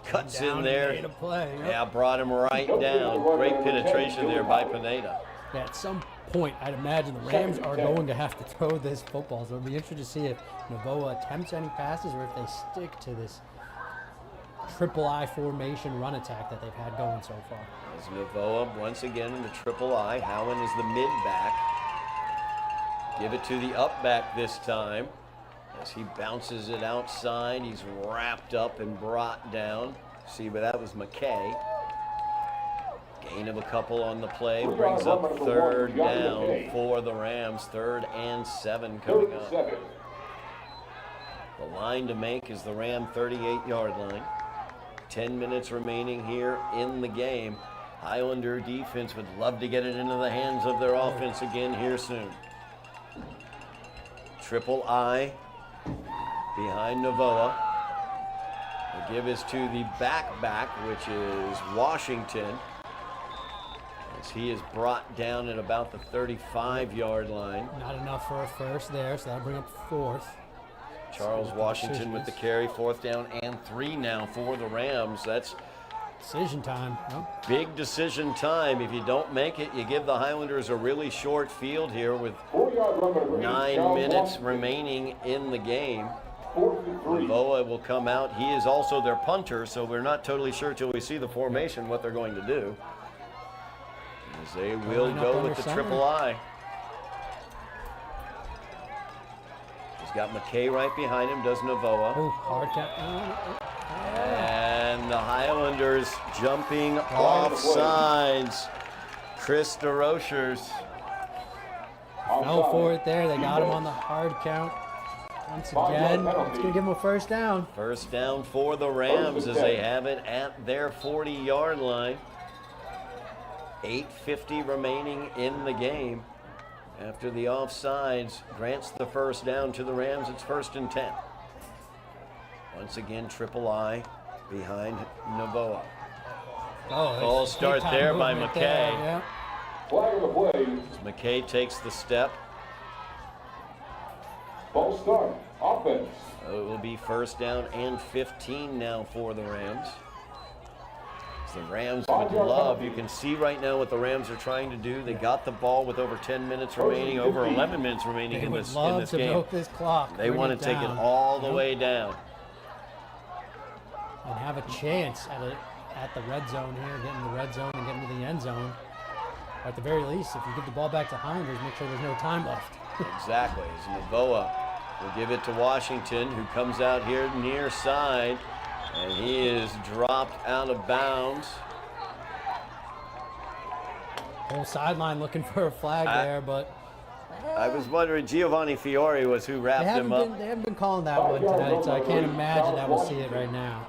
cuts in there. Made a play, yep. Yeah, brought him right down. Great penetration there by Pineda. Yeah, at some point, I'd imagine the Rams are going to have to throw this football. So it'll be interesting to see if Novoa attempts any passes or if they stick to this triple I formation run attack that they've had going so far. As Novoa once again in the triple I. Howland is the mid-back. Give it to the up-back this time. As he bounces it outside, he's wrapped up and brought down. See, but that was McKay. Gain of a couple on the play brings up third down for the Rams. 3rd and 7 coming up. The line to make is the Ram 38-yard line. 10 minutes remaining here in the game. Highlander defense would love to get it into the hands of their offense again here soon. Triple I behind Novoa. The give is to the back, which is Washington. As he is brought down at about the 35-yard line. Not enough for a first there, so that'll bring up 4th. Charles Washington with the carry, 4th down and 3 now for the Rams. That's decision time. Nope. Big decision time. If you don't make it, you give the Highlanders a really short field here with 9 minutes remaining in the game. Boa will come out. He is also their punter, so we're not totally sure till we see the formation what they're going to do. As they will go with the triple I. He's got McKay right behind him, does Novoa. Oh, hard count. And the Highlanders jumping off sides. Chris DeRochers. Fell for it there. They got him on the hard count. Once again, it's going to give him a first down. First down for the Rams as they have it at their 40-yard line. 8:50 remaining in the game. After the offsides grants the first down to the Rams, it's 1st and 10. Once again, triple I behind Novoa. Ball start there by McKay. Yeah. Flag of the play. McKay takes the step. Ball start. Offense. It will be 1st down and 15 now for the Rams. The Rams would love, you can see right now what the Rams are trying to do. They got the ball with over 10 minutes remaining, over 11 minutes remaining in this game. Milk this clock. They want to take it all the way down. And have a chance at the red zone here, getting the red zone and getting to the end zone. At the very least, if you give the ball back to Highlanders, make sure there's no time left. Exactly. As Novoa will give it to Washington, who comes out here near side. And he is dropped out of bounds. Whole sideline looking for a flag there, but I was wondering, Giovanni Fiore was who wrapped him up. They haven't been calling that one tonight, so I can't imagine that we'll see it right now.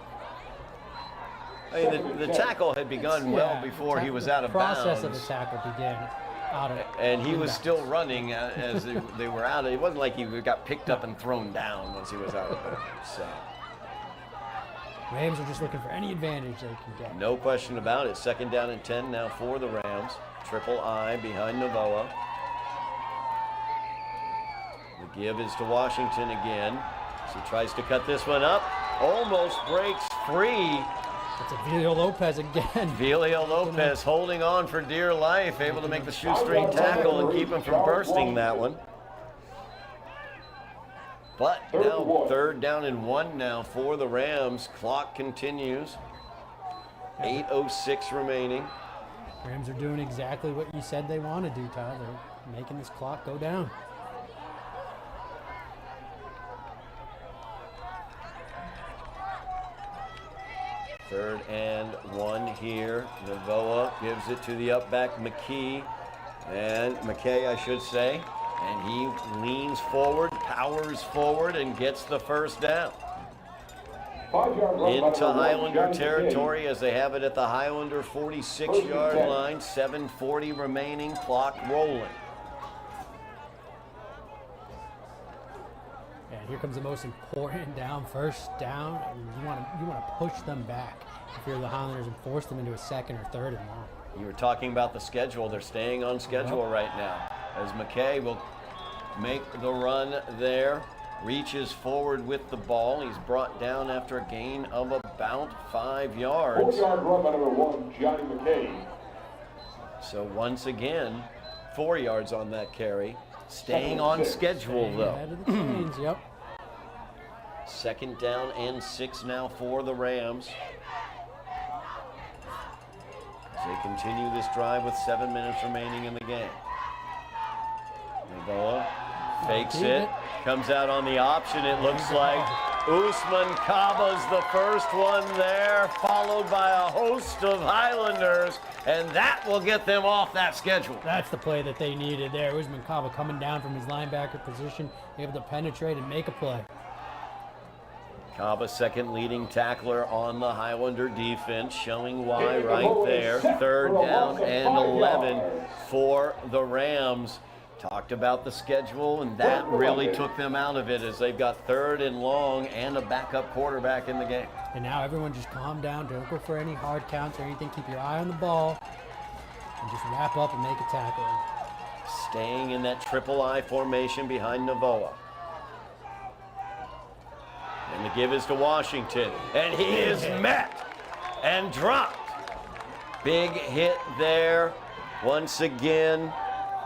I mean, the tackle had begun well before he was out of bounds. The process of the tackle began out of and he was still running as they were out. It wasn't like he got picked up and thrown down once he was out of bounds. So. Rams are just looking for any advantage they can get. No question about it. 2nd down and 10 now for the Rams. Triple I behind Novoa. The give is to Washington again. As he tries to cut this one up. Almost breaks free. It's a Vilio Lopez again. Vilio Lopez holding on for dear life. Able to make the shoestring tackle and keep him from bursting that one. But now 3rd down and 1 now for the Rams. Clock continues. 8:06 remaining. Rams are doing exactly what you said they want to do, Todd. They're making this clock go down. 3rd and 1 here. Navoa gives it to the up back McKay, I should say. And he leans forward, powers forward, and gets the first down. 5-yard run by Into number 1, Highlander Johnny territory as they have it at the Highlander 46-yard line. 7:40 remaining, clock rolling. And here comes the most important down, first down. I mean, you want to push them back if you're the Highlanders and force them into a 2nd or 3rd and long. You were talking about the schedule. They're staying on schedule right now. As McKay will make the run there, reaches forward with the ball. He's brought down after a gain of about 5 yards. 4-yard run by number 1, Johnny McKay. So once again, 4 yards on that carry. Staying on schedule though. Ahead of the chains, yep. 2nd down and 6 now for the Rams. As they continue this drive with 7 minutes remaining in the game. Navoa fakes it, comes out on the option. It looks like Usman Kaba's the first one there, followed by a host of Highlanders, and that will get them off that schedule. That's the play that they needed there. Usman Kaba coming down from his linebacker position, able to penetrate and make a play. Kaba, 2nd leading tackler on the Highlander defense, showing why right there. 3rd down and 11 for the Rams. Talked about the schedule, and that really took them out of it as they've got 3rd and long and a backup quarterback in the game. And now everyone just calm down. Don't go for any hard counts or anything. Keep your eye on the ball and just wrap up and make a tackle. Staying in that triple I formation behind Navoa. And the give is to Washington, and he is met and dropped. Big hit there once again.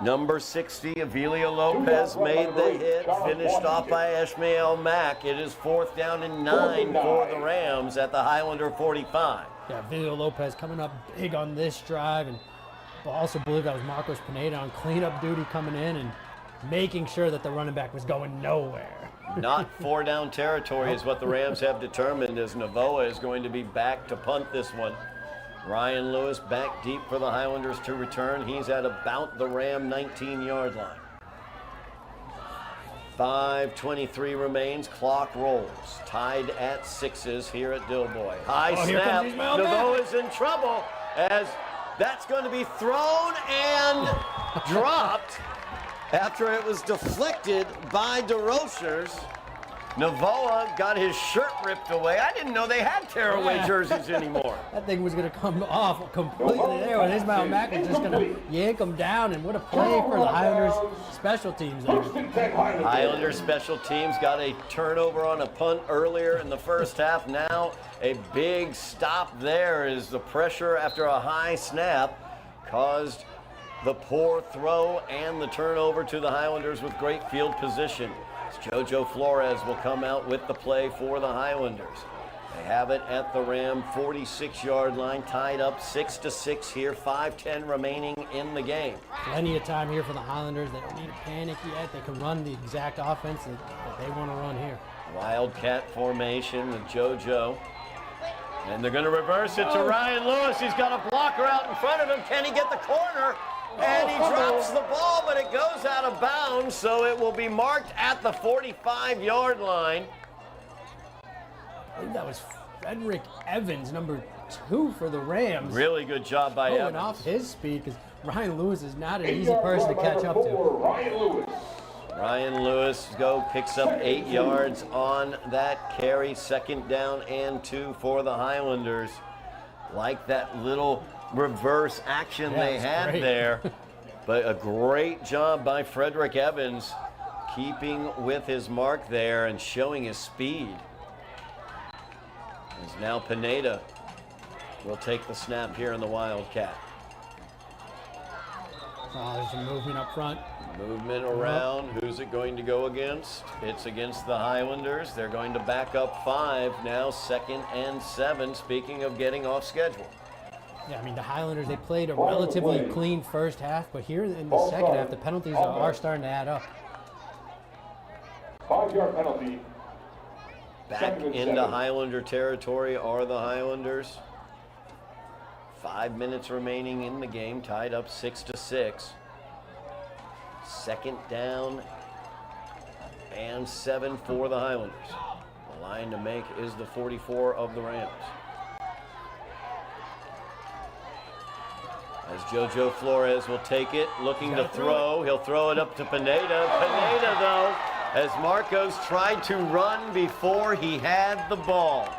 Number 60, Avilia Lopez made the hit, finished off by Ishmael Mack. It is 4th down and 9 for the Rams at the Highlander 45. Yeah, Avilia Lopez coming up big on this drive, and I also believe that was Marcos Pineda on cleanup duty coming in and making sure that the running back was going nowhere. Not 4 down territory is what the Rams have determined, as Navoa is going to be back to punt this one. Ryan Lewis back deep for the Highlanders to return. He's at about the Ram 19-yard line. 5:23 remains. Clock rolls. Tied at 6s here at Dilboy. High snap. Navoa's in trouble as that's going to be thrown and dropped after it was deflected by DeRochers. Navoa got his shirt ripped away. I didn't know they had tearaway jerseys anymore. That thing was going to come off completely there, and Ishmael Mack was just going to yank him down, and what a play for the Highlanders special teams there. Highlanders special teams got a turnover on a punt earlier in the first half. Now a big stop there as the pressure after a high snap caused the poor throw and the turnover to the Highlanders with great field position. Jojo Flores will come out with the play for the Highlanders. They have it at the Ram 46-yard line, tied up 6-6 here, 5:10 remaining in the game. Plenty of time here for the Highlanders. They don't need to panic yet. They can run the exact offense that they want to run here. Wildcat formation with JoJo. And they're going to reverse it to Ryan Lewis. He's got a blocker out in front of him. Can he get the corner? And he drops the ball, but it goes out of bounds, so it will be marked at the 45-yard line. I think that was Frederick Evans, number 2 for the Rams. Really good job by Going Evans. off his speed, because Ryan Lewis is not an easy person to catch up to. Ryan Lewis picks up 8 yards on that carry. 2nd down and 2 for the Highlanders. Like that little reverse action they had there. But a great job by Frederick Evans keeping with his mark there and showing his speed. As now Pineda will take the snap here in the Wildcat. Oh, there's some movement up front. Movement around. Who's it going to go against? It's against the Highlanders. They're going to back up 5 now, 2nd and 7. Speaking of getting off schedule. Yeah, I mean, the Highlanders, they played a relatively clean first half, but here in the second half, the penalties are starting to add up. 5-yard penalty. Back Second and into 7. Highlander territory are the Highlanders. 5 minutes remaining in the game, tied up 6-6. Second down and 7 for the Highlanders. The line to make is the 44 of the Rams. As JoJo Flores will take it, looking to throw. He'll throw it up to Pineda. Pineda, though, as Marcos tried to run before he had the ball.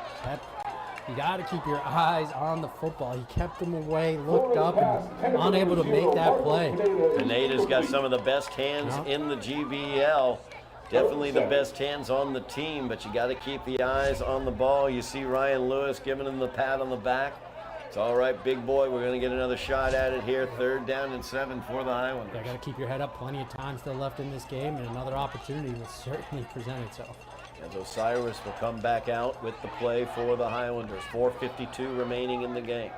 You got to keep your eyes on the football. He kept them away, looked up, and unable to make that play. Pineda's got some of the best hands in the GBL. Definitely the best hands on the team, but you got to keep the eyes on the ball. You see Ryan Lewis giving him the pat on the back. It's all right, big boy. We're going to get another shot at it here. 3rd down and 7 for the Highlanders. You got to keep your head up. Plenty of time still left in this game, and another opportunity will certainly present itself. As Osiris will come back out with the play for the Highlanders. 4:52 remaining in the game.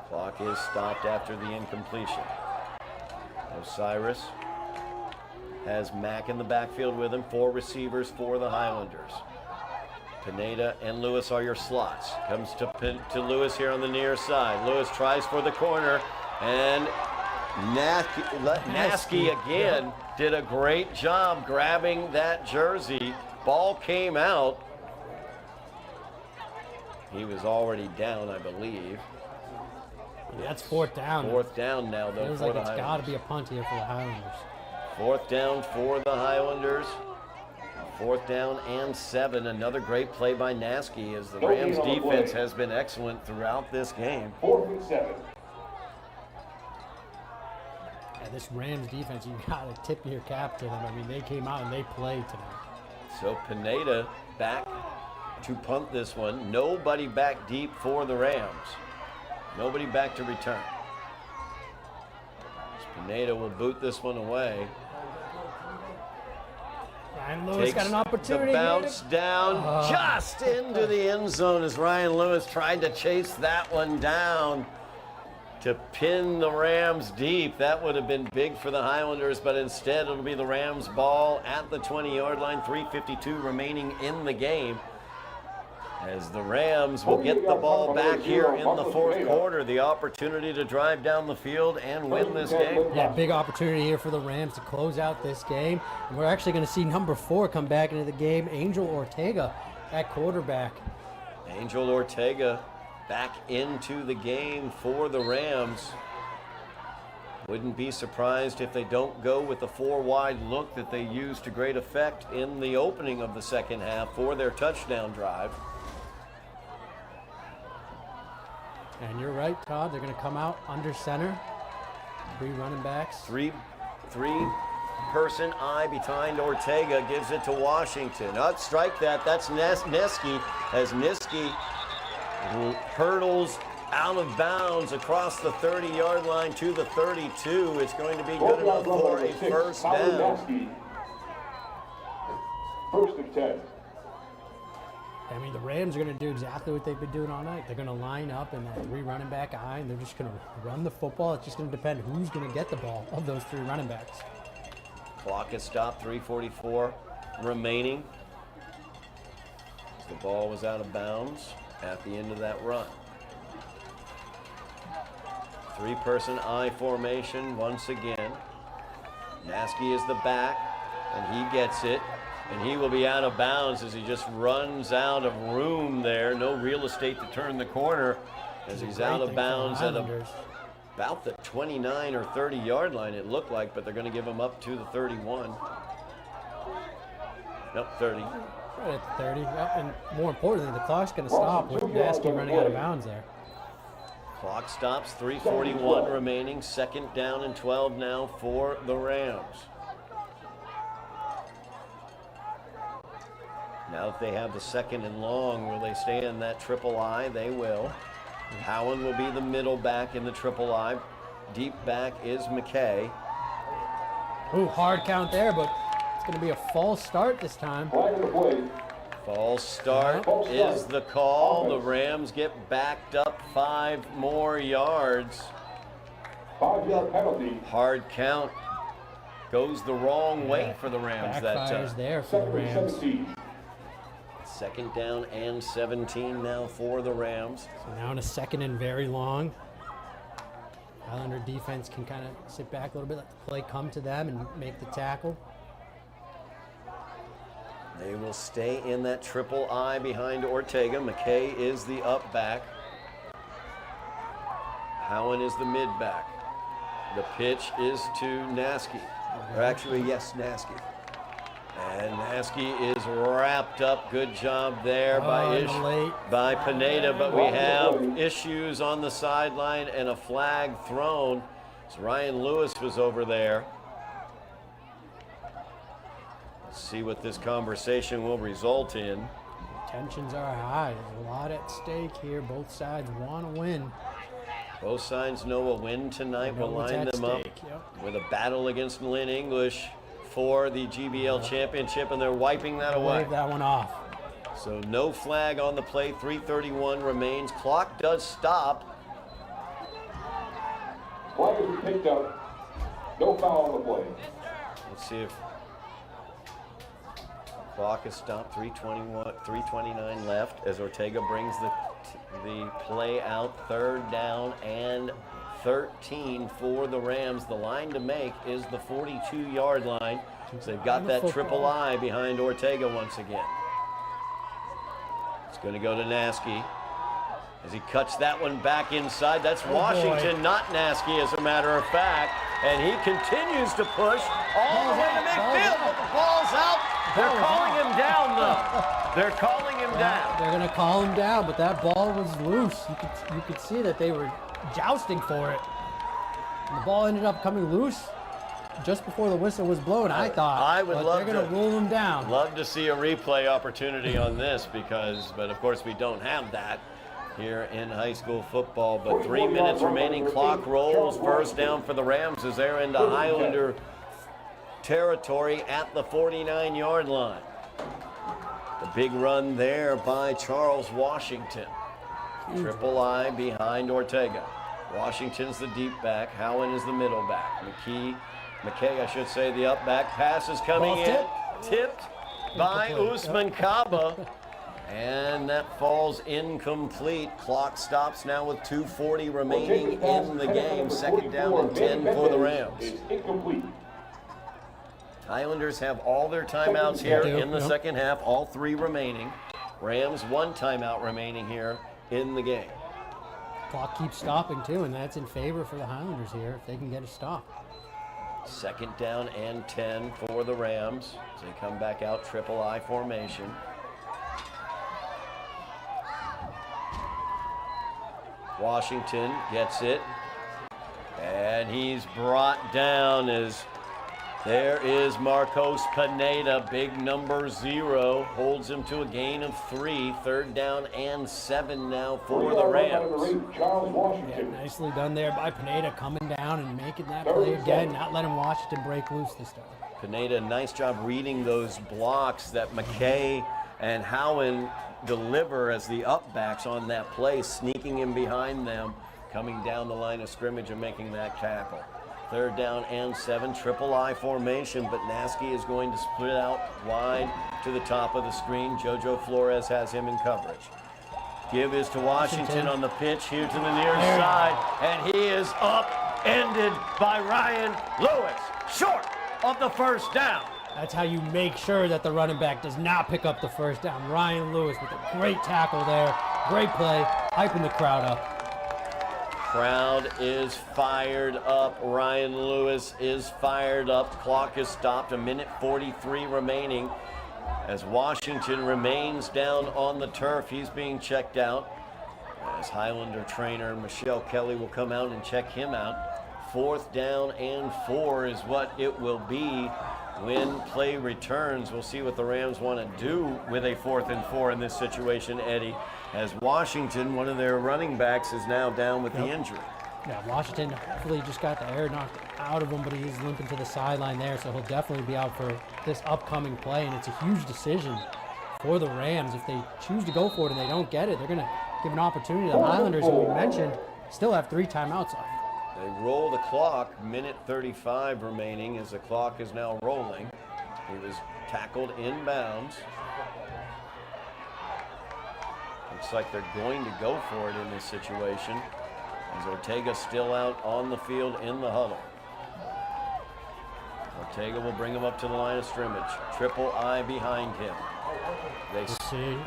Clock is stopped after the incompletion. Osiris has Mack in the backfield with him. 4 receivers for the Highlanders. Pineda and Lewis are your slots. Comes to Lewis here on the near side. Lewis tries for the corner, and Nasky again did a great job grabbing that jersey. Ball came out. He was already down, I believe. Yeah, that's 4th down. 4th down now, though, Feels for like the it's got to Highlanders. be a punt here for the Highlanders. 4th down for the Highlanders. 4th down and 7. Another great play by Nasky, as the Rams defense has been excellent throughout this game. 4th and 7. Yeah, this Rams defense, you got to tip your cap to them. I mean, they came out and they played tonight. So Pineda back to punt this one. Nobody back deep for the Rams. Nobody back to return. Pineda will boot this one away. Ryan Lewis got an opportunity. The bounce down just into the end zone as Ryan Lewis tried to chase that one down to pin the Rams deep. That would have been big for the Highlanders, but instead it'll be the Rams ball at the 20-yard line. 3:52 remaining in the game, as the Rams will get the ball back here in the 4th quarter. The opportunity to drive down the field and win this game. Yeah, big opportunity here for the Rams to close out this game. And we're actually going to see number 4 come back into the game, Angel Ortega at quarterback. Angel Ortega back into the game for the Rams. Wouldn't be surprised if they don't go with the 4-wide look that they used to great effect in the opening of the second half for their touchdown drive. And you're right, Todd. They're going to come out under center. 3 running backs. Three person eye behind Ortega gives it to Washington. Strike that. That's Niski, as Niski hurdles out of bounds across the 30-yard line to the 32. It's going to be good enough for a first down. 1st and 10. I mean, the Rams are going to do exactly what they've been doing all night. They're going to line up in that 3 running back eye, and they're just going to run the football. It's just going to depend who's going to get the ball of those 3 running backs. Clock is stopped, 3:44 remaining. The ball was out of bounds at the end of that run. 3-person I formation once again. Nasky is the back, and he gets it. And he will be out of bounds as he just runs out of room there. No real estate to turn the corner as he's out of bounds at about the 29 or 30-yard line, it looked like, but they're going to give him up to the 31. Nope, 30. Right at the 30. Yep. And more importantly, the clock's going to stop with Nasky running out of bounds there. Clock stops, 3:41 remaining. 2nd down and 12 now for the Rams. Now that they have the 2nd and long, will they stay in that triple I? They will. Howen will be the middle back in the triple I. Deep back is McKay. Ooh, hard count there, but it's going to be a false start this time. False start is the call. The Rams get backed up 5 more yards. 5-yard penalty. Hard count goes the wrong way for the Rams that Backfires time. there for the Rams. 17. Second down and 17 now for the Rams. So now in a second and very long. Highlander defense can kind of sit back a little bit, let the play come to them and make the tackle. They will stay in that triple I behind Ortega. McKay is the up back. Howen is the mid back. The pitch is to Naskey. Or actually, yes, Naskey. And Naskey is wrapped up. Good job there by Pineda, but we have issues on the sideline and a flag thrown. So Ryan Lewis was over there. Let's see what this conversation will result in. Tensions are high. There's a lot at stake here. Both sides want to win. Both sides know a win tonight will line them up with a battle against Lynn English for the GBL championship, and they're wiping that away. Wave that one off. So no flag on the play. 3:31 remains. Clock does stop. Flag is picked up. No foul on the play. Let's see if clock is stopped. 3:29 left as Ortega brings the play out. Third down and 13 for the Rams. The line to make is the 42-yard line. So they've got that triple I behind Ortega once again. It's going to go to Naskey as he cuts that one back inside. That's Washington, not Naskey, as a matter of fact. And he continues to push all the way to midfield, but the ball's out. They're calling him down, though. They're calling him down. They're going to call him down, but that ball was loose. You could see that they were jousting for it. And the ball ended up coming loose just before the whistle was blown. I thought they're going to rule him down. Love to see a replay opportunity on this but of course we don't have that here in high school football. But 3 minutes remaining, clock rolls. First down for the Rams as they're into Highlander territory at the 49-yard line. The big run there by Charles Washington. Triple I behind Ortega. Washington's the deep back. Howen is the middle back. McKay, I should say, the up back. Pass is coming in. Tipped by Usman Kaba. And that falls incomplete. Clock stops now with 2:40 remaining in the game. Second down and 10 for the Rams. Highlanders have all their timeouts here in the second half, all 3 remaining. Rams 1 timeout remaining here in the game. Clock keeps stopping too, and that's in favor for the Highlanders here if they can get a stop. Second down and 10 for the Rams as they come back out triple I formation. Washington gets it, and he's brought down as there is Marcos Pineda, big number 0, holds him to a gain of 3. Third down and 7 now for the Rams. Yeah, nicely done there by Pineda, coming down and making that play again, not letting Washington break loose this time. Pineda, nice job reading those blocks that McKay and Howen deliver as the upbacks on that play, sneaking in behind them, coming down the line of scrimmage and making that tackle. Third down and 7, triple I formation, but Naskey is going to split out wide to the top of the screen. Jojo Flores has him in coverage. Give is to Washington on the pitch here to the near side, and he is upended by Ryan Lewis, short of the first down. That's how you make sure that the running back does not pick up the first down. Ryan Lewis with a great tackle there, great play, hyping the crowd up. Crowd is fired up. Ryan Lewis is fired up. Clock is stopped. 1:43 remaining as Washington remains down on the turf. He's being checked out as Highlander trainer Michelle Kelly will come out and check him out. Fourth down and 4 is what it will be when play returns. We'll see what the Rams want to do with a 4th and 4 in this situation, Eddie, as Washington, one of their running backs, is now down with the injury. Yeah, Washington hopefully just got the air knocked out of him, but he's limping to the sideline there, so he'll definitely be out for this upcoming play, and it's a huge decision for the Rams. If they choose to go for it and they don't get it, they're going to give an opportunity to the Highlanders, who we mentioned still have 3 timeouts left. They roll the clock, 1:35 remaining as the clock is now rolling. He was tackled inbounds. Looks like they're going to go for it in this situation, as Ortega's still out on the field in the huddle. Ortega will bring him up to the line of scrimmage. Triple I behind him. They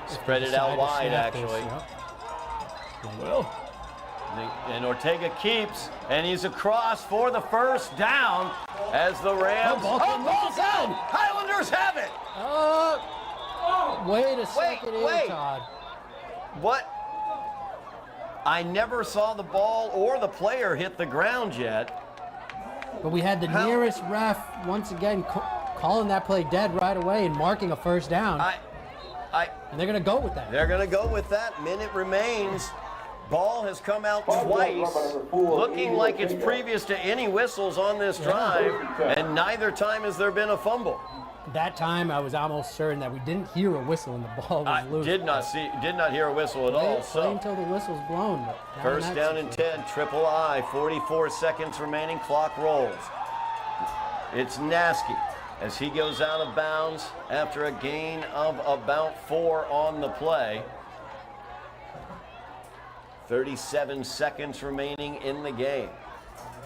spread it out wide, actually. They will. And Ortega keeps, and he's across for the first down as the Rams. Ball's out! Highlanders have it! Wait a second here, Todd. What? I never saw the ball or the player hit the ground yet. But we had the nearest ref once again calling that play dead right away and marking a first down. And they're going to go with that. They're going to go with that. Minute remains. Ball has come out twice, looking like it's previous to any whistles on this drive, and neither time has there been a fumble. That time, I was almost certain that we didn't hear a whistle and the ball was loose. Did not hear a whistle at all. Play until the whistle's blown. First down and 10, triple I, 44 seconds remaining, clock rolls. It's Nasky as he goes out of bounds after a gain of about 4 on the play. 37 seconds remaining in the game.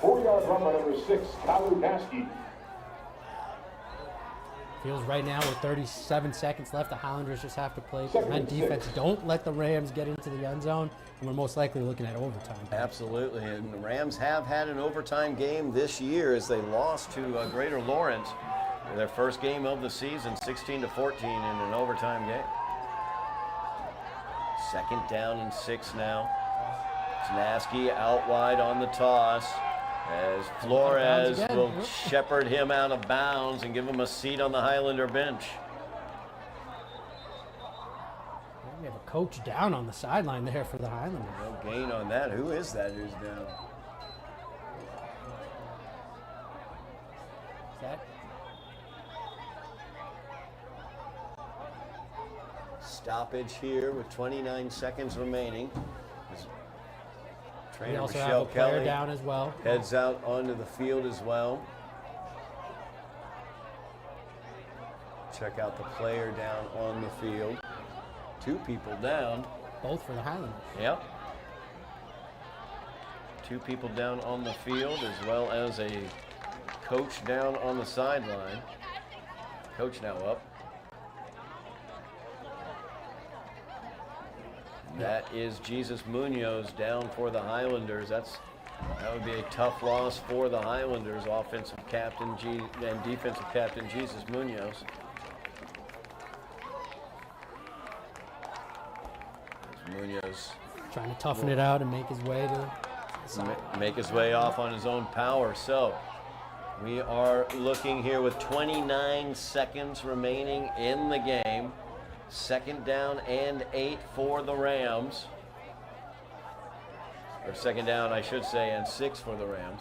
4-yard run by number 6, Kalu Nasky. Feels right now with 37 seconds left, the Highlanders just have to play prevent defense. Don't let the Rams get into the end zone, and we're most likely looking at overtime. Absolutely, and the Rams have had an overtime game this year as they lost to Greater Lawrence, their first game of the season, 16-14 in an overtime game. Second down and 6 now. Nasky out wide on the toss as Flores will shepherd him out of bounds and give him a seat on the Highlander bench. We have a coach down on the sideline there for the Highlanders. No gain on that. Who is that who's down? Is that? Stoppage here with 29 seconds remaining. We Trainer also Michelle have a player Kelly down as well. heads out onto the field as well. Check out the player down on the field. 2 people down. Both for the Highlanders. Yep. 2 people down on the field as well as a coach down on the sideline. Coach now up. That is Jesus Munoz down for the Highlanders. That would be a tough loss for the Highlanders. Offensive captain and defensive captain Jesus Munoz. Munoz trying to toughen it out and make his way to make his way off on his own power. So we are looking here with 29 seconds remaining in the game. Second down and 8 for the Rams. Or second down, I should say, and 6 for the Rams.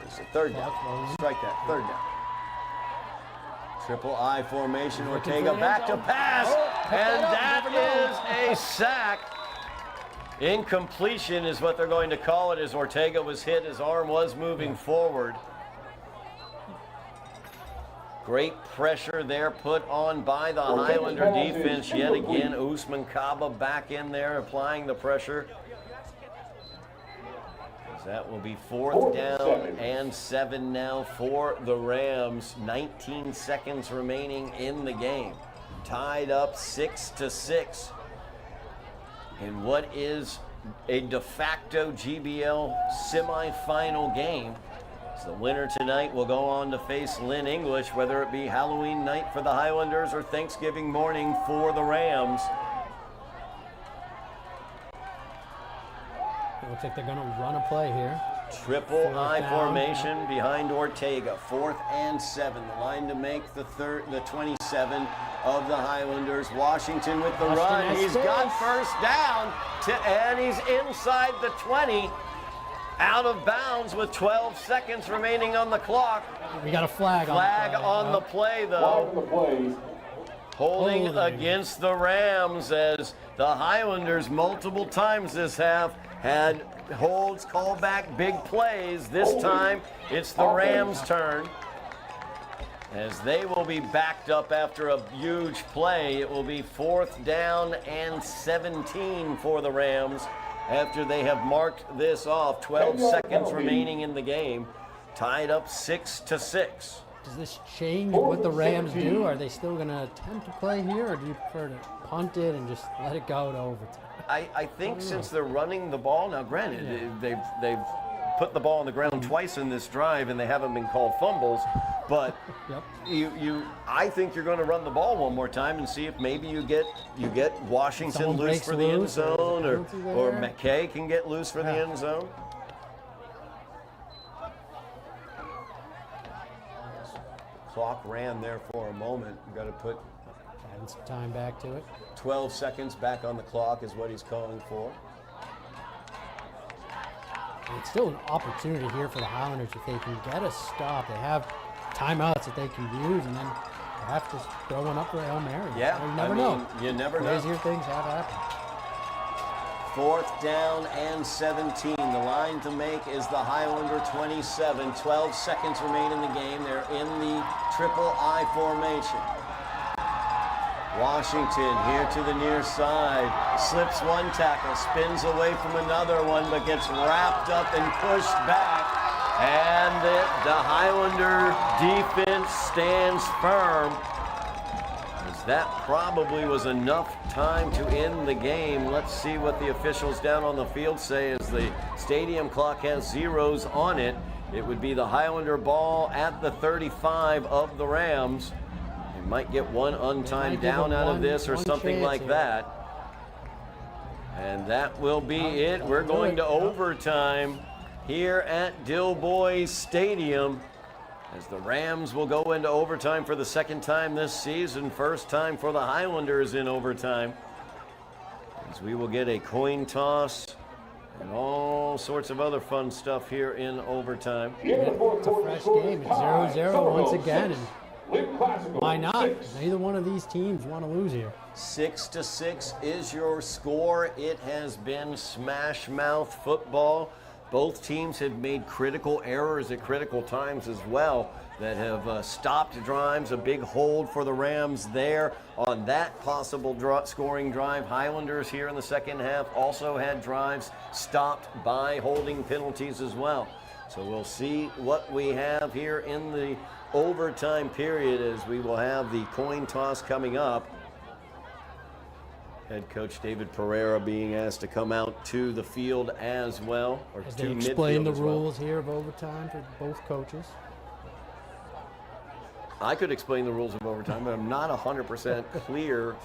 It's a third down. Strike that, third down. Triple I formation, Ortega back to pass, and that is a sack. Incompletion is what they're going to call it as Ortega was hit. His arm was moving forward. Great pressure there put on by the Highlander defense yet again. Usman Kaba back in there applying the pressure. That will be 4th down and 7 now for the Rams. 19 seconds remaining in the game. Tied up 6-6 in what is a de facto GBL semifinal game. So the winner tonight will go on to face Lynn English, whether it be Halloween night for the Highlanders or Thanksgiving morning for the Rams. It looks like they're going to run a play here. Triple I formation behind Ortega. 4th and 7. The line to make the 27 of the Highlanders. Washington with the run. He's got first down, and he's inside the 20. Out of bounds with 12 seconds remaining on the clock. We got a flag on the play, though. Holding against the Rams as the Highlanders multiple times this half had holds, call back big plays. This time it's the Rams' turn. as they will be backed up after a huge play. It will be 4th down and 17 for the Rams after they have marked this off. 12 seconds remaining in the game, tied up 6-6. Does this change what the Rams do? Are they still going to attempt to play here, or do you prefer to punt it and just let it go to overtime? I think since they're running the ball, now granted, they've put the ball on the ground twice in this drive and they haven't been called fumbles, but I think you're going to run the ball one more time and see if maybe you get Washington Someone loose breaks for the end loose, zone, or there. McKay can get loose for the end zone. Clock ran there for a moment. We've got to put Adding some time back to it. 12 seconds back on the clock is what he's calling for. And it's still an opportunity here for the Highlanders if they can get a stop. They have timeouts that they can use, and then perhaps just throw one up for a Hail Mary. Yeah, you never know. You never know. Crazier things have happened. 4th down and 17. The line to make is the Highlander 27. 12 seconds remain in the game. They're in the triple I formation. Washington here to the near side. Slips one tackle, spins away from another one, but gets wrapped up and pushed back. And the Highlander defense stands firm. That probably was enough time to end the game. Let's see what the officials down on the field say as the stadium clock has zeros on it. It would be the Highlander ball at the 35 of the Rams. They might get one untimed down out of this or something like that. And that will be it. We're going to overtime here at Dilboy Stadium, as the Rams will go into overtime for the second time this season. First time for the Highlanders in overtime, as we will get a coin toss and all sorts of other fun stuff here in overtime. It's a fresh game. It's 0-0 once again. And why not? Neither one of these teams want to lose here. 6-6 is your score. It has been smash mouth football. Both teams have made critical errors at critical times as well that have stopped drives. A big hold for the Rams there on that possible scoring drive. Highlanders here in the second half also had drives stopped by holding penalties as well. So we'll see what we have here in the overtime period, as we will have the coin toss coming up. Head coach David Pereira being asked to come out to the field as well, or As to they midfield explain the as well. rules here of overtime for both coaches. I could explain the rules of overtime, but I'm not 100% clear,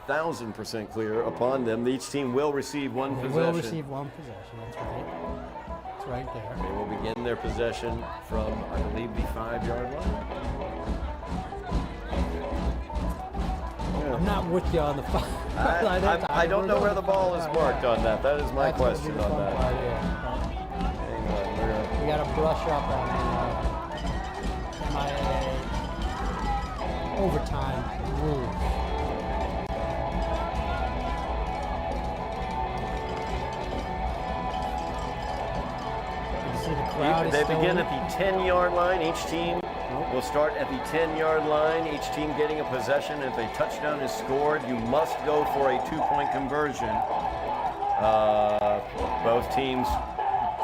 1,000% clear upon them. Each team will receive one They possession. will receive one possession. That's right. It's right there. They will begin their possession from, I believe, the 5-yard line. I'm not with you on the five. I don't know where the ball is marked on that. That is my That's gonna be question the on fun that. part, yeah. Hang on, we're gonna- We got to brush up on MIA overtime rules. You see the crowd is They still begin in. at the 10-yard line. Each team will start at the 10-yard line. Each team getting a possession. If a touchdown is scored, you must go for a 2-point conversion. Both teams,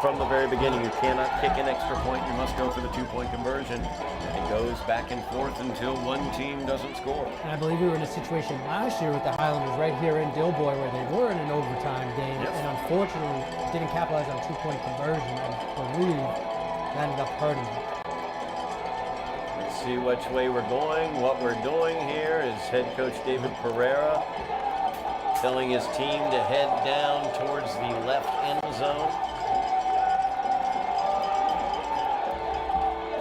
from the very beginning, you cannot kick an extra point. You must go for the 2-point conversion. It goes back and forth until one team doesn't score. And I believe we were in a situation last year with the Highlanders right here in Dilboy where they were in an overtime game and unfortunately didn't capitalize on a 2-point conversion. I believe that ended up hurting them. Let's see which way we're going. What we're doing here is head coach David Pereira telling his team to head down towards the left end zone.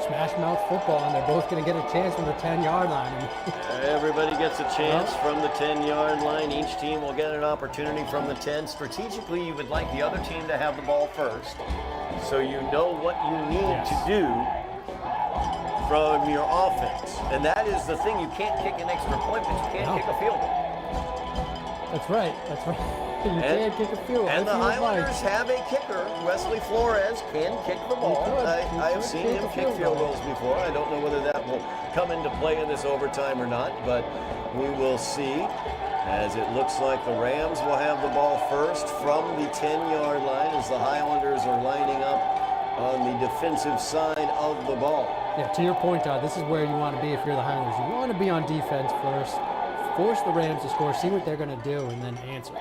Smash mouth football, and they're both going to get a chance from the 10-yard line. Everybody gets a chance from the 10-yard line. Each team will get an opportunity from the 10. Strategically, you would like the other team to have the ball first, so you know what you need to do from your offense. And that is the thing. You can't kick an extra point, but you can't kick a field goal. That's right. That's right. You can't kick a field goal. And the If you would like. Highlanders have a kicker. Wesley Flores can kick the ball. could. I have He seen could him kick a kick field field goal. goals before. I don't know whether that will come into play in this overtime or not, but we will see. As it looks like the Rams will have the ball first from the 10-yard line as the Highlanders are lining up on the defensive side of the ball. Yeah, to your point, Todd, this is where you want to be if you're the Highlanders. You want to be on defense first, force the Rams to score, see what they're going to do, and then answer.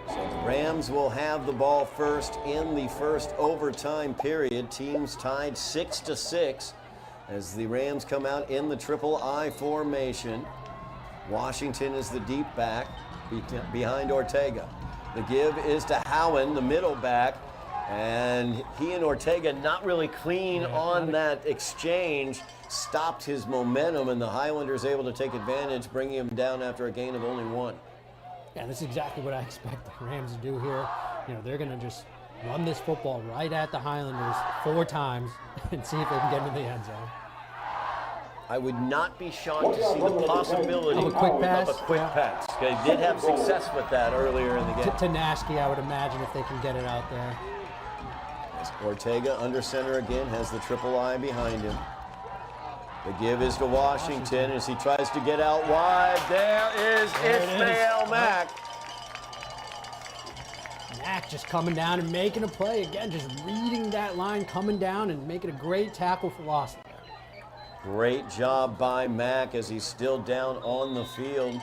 So the Rams will have the ball first in the first overtime period. Teams tied 6-6 as the Rams come out in the triple I formation. Washington is the deep back behind Ortega. The give is to Howen, the middle back, and he and Ortega not really clean on that exchange. Stopped his momentum, and the Highlanders able to take advantage, bringing him down after a gain of only 1. Yeah, this is exactly what I expect the Rams to do here. You know, they're going to just run this football right at the Highlanders 4 times and see if they can get into the end zone. I would not be shocked to see the possibility Of a quick pass? of a quick pass. They did have success with that earlier in the game. To Nasky, I would imagine, if they can get it out there. As Ortega under center again, has the triple I behind him. The give is to Washington as he tries to get out wide. There is Ishmael Mack. Mack just coming down and making a play. Again, just reading that line, coming down and making a great tackle for loss. Great job by Mack as he's still down on the field.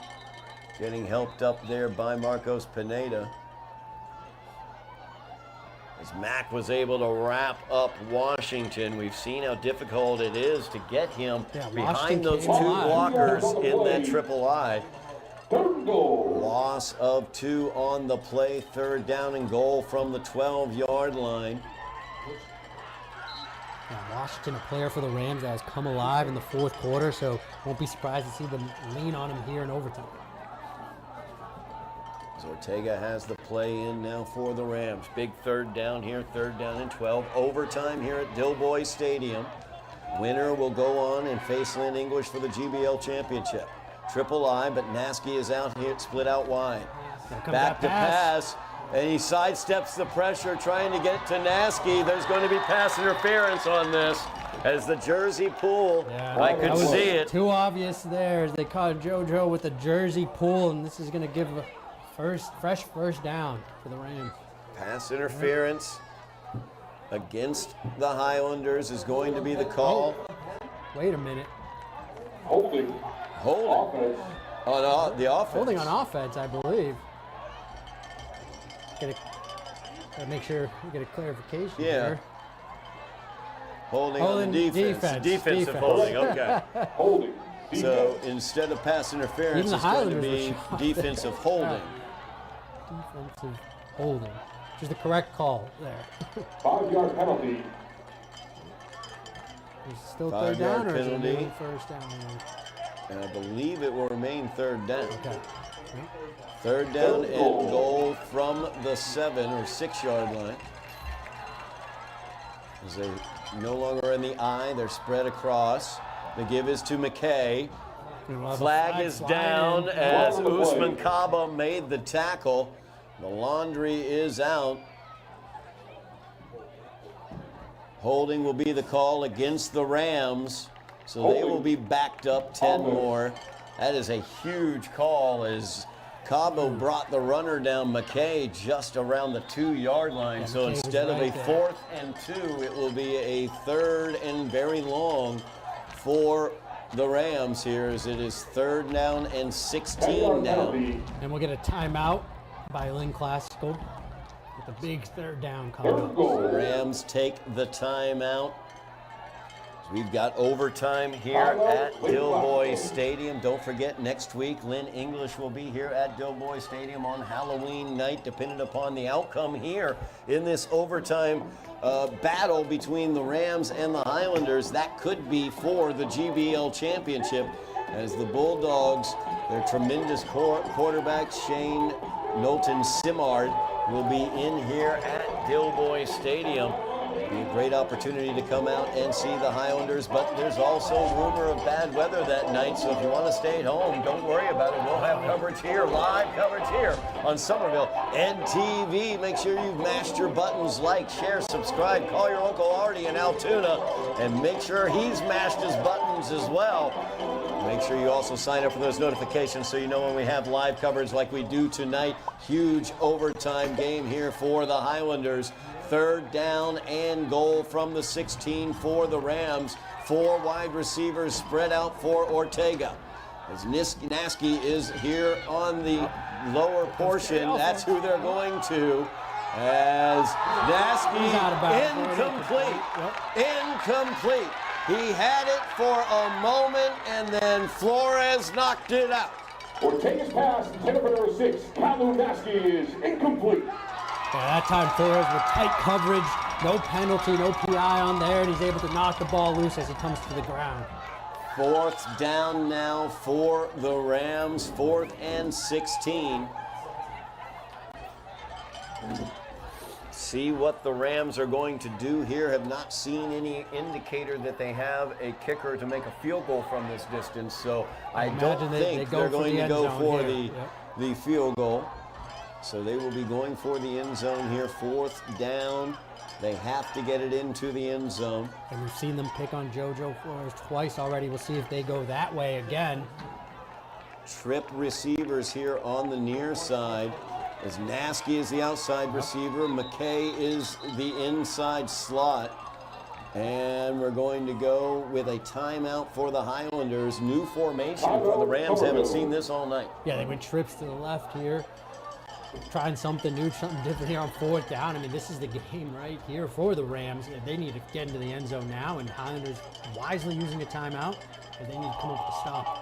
Getting helped up there by Marcos Pineda. As Mack was able to wrap up Washington, we've seen how difficult it is to get him behind those 2 blockers in that triple I. Loss of 2 on the play, 3rd down and goal from the 12-yard line. Yeah, Washington, a player for the Rams that has come alive in the 4th quarter, so won't be surprised to see them lean on him here in overtime. Ortega has the play in now for the Rams. Big 3rd down here, 3rd down and 12. Overtime here at Dilboy Stadium. Winner will go on and face Lynn English for the GBL championship. Triple I, but Nasky is out here, split out wide. Back to pass, and he sidesteps the pressure, trying to get to Nasky. There's going to be pass interference on this as the jersey pull. Yeah, I could see it. Too obvious there as they caught JoJo with the jersey pull, and this is going to give a fresh first down for the Rams. Pass interference against the Highlanders is going to be the call. Wait a minute. Holding. On the offense. Holding on offense, I believe. Gotta make sure we get a clarification here. Holding on the defense. Defensive holding, okay. Holding. So instead of pass interference, it's going to be defensive holding. Defensive holding, which is the correct call there. 5-yard penalty. Is it still 5-yard 3rd down or is it penalty. moving 1st down? And I believe it will remain 3rd down. Okay. 3rd down and goal from the 7 or 6-yard line. As they no longer in the I, they're spread across. The give is to McKay. Flag is down as Usman Kaba made the tackle. The laundry is out. Holding will be the call against the Rams. So they will be backed up 10 more. That is a huge call as Cabo brought the runner down, McKay, just around the 2-yard line. Yeah, so McKay instead was of a right there. 4th and 2, it will be a 3rd and very long for the Rams here, as it is 3rd down and 16 now. And we'll get a timeout by Lynn Classical with a big 3rd down coming. The Rams take the timeout. We've got overtime here at Dilboy Stadium. Don't forget, next week, Lynn English will be here at Dilboy Stadium on Halloween night, depending upon the outcome here in this overtime battle between the Rams and the Highlanders. That could be for the GBL championship, as the Bulldogs, their tremendous quarterback, Shane Knowlton Simard, will be in here at Dilboy Stadium. Be a great opportunity to come out and see the Highlanders, but there's also rumor of bad weather that night, so if you want to stay at home, don't worry about it. We'll have coverage here, live coverage here on Somerville NTV. Make sure you've mashed your buttons, like, share, subscribe, call your Uncle Artie in Altoona, and make sure he's mashed his buttons as well. Make sure you also sign up for those notifications so you know when we have live coverage like we do tonight. Huge overtime game here for the Highlanders. 3rd down and goal from the 16 for the Rams. 4 wide receivers spread out for Ortega. As Nasky is here on the lower portion, that's who they're going to. As Nasky, incomplete. He had it for a moment, and then Flores knocked it out. Ortega's pass, intended for number 6, Kalu Nasky, is incomplete. Yeah, that time Flores with tight coverage, no penalty, no PI on there, and he's able to knock the ball loose as he comes to the ground. 4th down now for the Rams, 4th and 16. See what the Rams are going to do here. Have not seen any indicator that they have a kicker to make a field goal from this distance, so I don't think they're going to go for the field goal. So they will be going for the end zone here, 4th down. They have to get it into the end zone. And we've seen them pick on JoJo Flores twice already. We'll see if they go that way again. Trip receivers here on the near side. As Nasky is the outside receiver, McKay is the inside slot. And we're going to go with a timeout for the Highlanders. New formation for the Rams. Haven't seen this all night. Yeah, they went trips to the left here. Trying something new, something different here on 4th down. I mean, this is the game right here for the Rams. They need to get into the end zone now, and Highlanders wisely using a timeout, but they need to come up with a stop.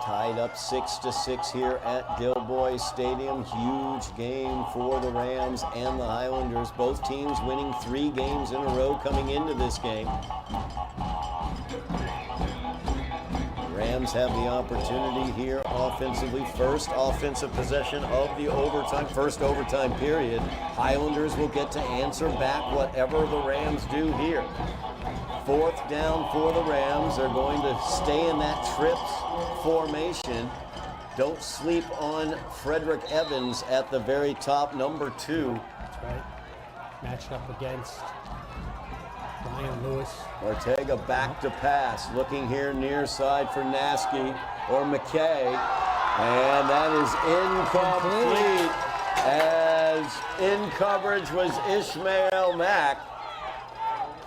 Tied up 6-6 here at Dilboy Stadium. Huge game for the Rams and the Highlanders. Both teams winning 3 games in a row coming into this game. Rams have the opportunity here offensively. First offensive possession of the first overtime period. Highlanders will get to answer back whatever the Rams do here. 4th down for the Rams. They're going to stay in that trips formation. Don't sleep on Frederick Evans at the very top, number 2. That's right. Matched up against Ryan Lewis. Ortega back to pass, looking here near side for Nasky or McKay, and that is incomplete, as in coverage was Ishmael Mack.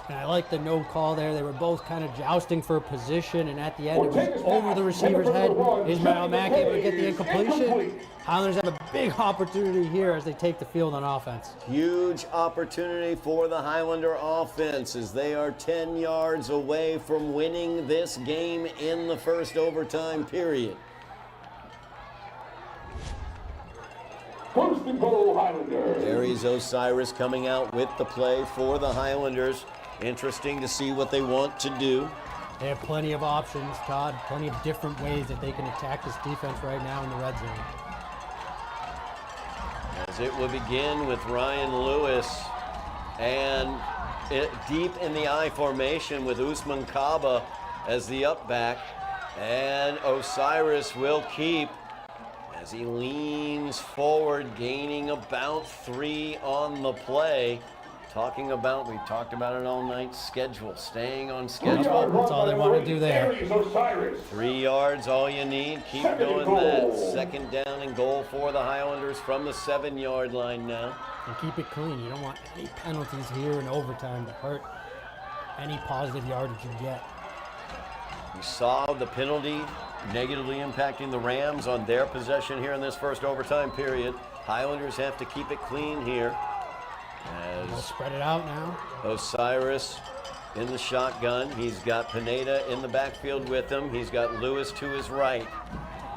And I like the no call there. They were both kind of jousting for position, and at the end it was over the receiver's head. Ishmael Mack able to get the incompletion. Highlanders have a big opportunity here as they take the field on offense. Huge opportunity for the Highlander offense as they are 10 yards away from winning this game in the first overtime period. 1st and goal, Highlanders. Aries Osiris coming out with the play for the Highlanders. Interesting to see what they want to do. They have plenty of options, Todd, plenty of different ways that they can attack this defense right now in the red zone. As it will begin with Ryan Lewis, and deep in the I formation with Usman Kaba as the up back, and Osiris will keep as he leans forward, gaining about 3 on the play. We've talked about it all night, schedule, staying on schedule. That's all they want to do there. 3 yards, all you need. Keep doing that. 2nd down and goal for the Highlanders from the 7-yard line now. And keep it clean. You don't want any penalties here in overtime to hurt any positive yardage you get. We saw the penalty negatively impacting the Rams on their possession here in this first overtime period. Highlanders have to keep it clean here. They'll spread it out now. Osiris in the shotgun. He's got Pineda in the backfield with him. He's got Lewis to his right.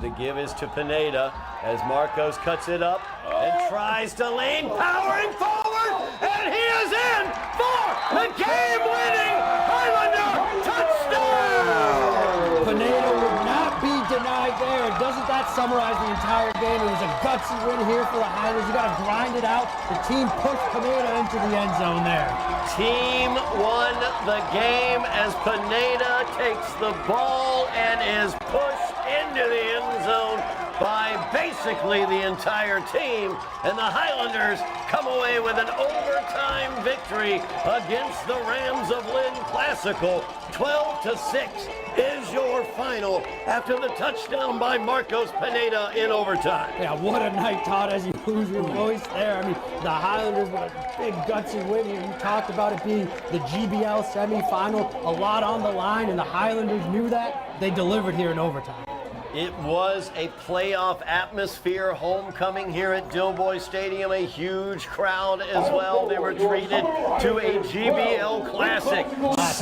The give is to Pineda as Marcos cuts it up and tries to lean, powering forward, and he is in for the game-winning Highlander touchdown! Pineda would not be denied right there. Doesn't that summarize the entire game? It was a gutsy win here for the Highlanders. You got to grind it out. The team pushed Pineda into the end zone there. Team won the game as Pineda takes the ball and is pushed into the end zone by basically the entire team, and the Highlanders come away with an overtime victory against the Rams of Lynn Classical. 12-6 is your final after the touchdown by Marcos Pineda in overtime. Yeah, what a night, Todd, as you lose your voice there. I mean, the Highlanders with a big gutsy win here. You talked about it being the GBL semifinal, a lot on the line, and the Highlanders knew that. They delivered here in overtime. It was a playoff atmosphere, homecoming here at Dilboy Stadium, a huge crowd as well. They were treated to a GBL Classic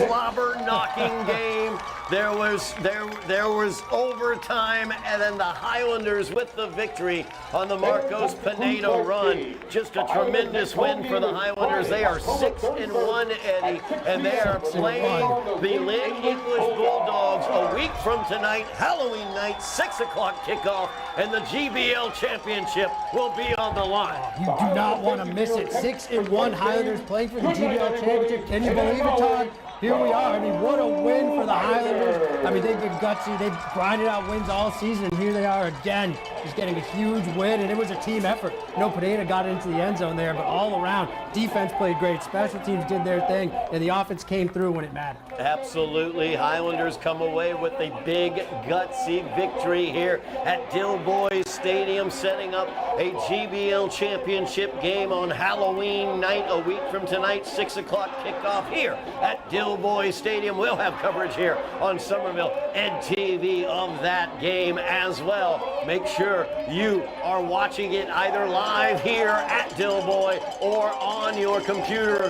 slobber-knocking game. There was overtime, and then the Highlanders with the victory on the Marcos Pineda run. Just a tremendous win for the Highlanders. They are 6-1, Eddie, and they are playing the Lynn English Bulldogs a week from tonight, Halloween night, 6 o'clock kickoff, and the GBL Championship will be on the line. You do not want to miss it. 6-1 Highlanders playing for the GBL Championship. Can you believe it, Todd? Here we are. I mean, what a win for the Highlanders. I mean, they've been gutsy. They've grinded out wins all season, and here they are again, just getting a huge win, and it was a team effort. You know, Pineda got into the end zone there, but all around, defense played great. Special teams did their thing, and the offense came through when it mattered. Absolutely. Highlanders come away with a big, gutsy victory here at Dilboy Stadium, setting up a GBL championship game on Halloween night, a week from tonight, 6 o'clock kickoff here at Dilboy Stadium. We'll have coverage here on Somerville Ed TV of that game as well. Make sure you are watching it either live here at Dilboy or on your computer,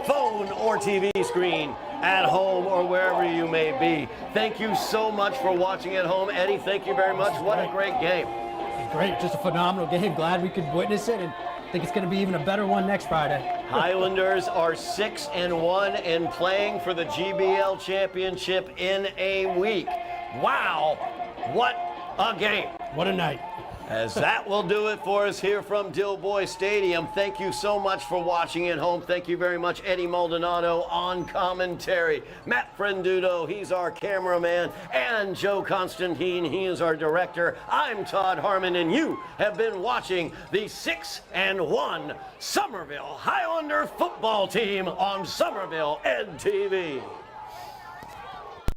phone, or TV screen at home or wherever you may be. Thank you so much for watching at home. Eddie, thank you very much. What a great game. Great, just a phenomenal game. Glad we could witness it, and I think it's going to be even a better one next Friday. Highlanders are 6-1 and playing for the GBL Championship in a week. Wow, what a game. What a night. As that will do it for us here from Dilboy Stadium. Thank you so much for watching at home. Thank you very much, Eddy Maldonado on commentary. Matt Frendudo, he's our cameraman. And Joe Constantine, he is our director. I'm Todd Harmon, and you have been watching the 6-1 Somerville Highlander football team on Somerville Ed TV.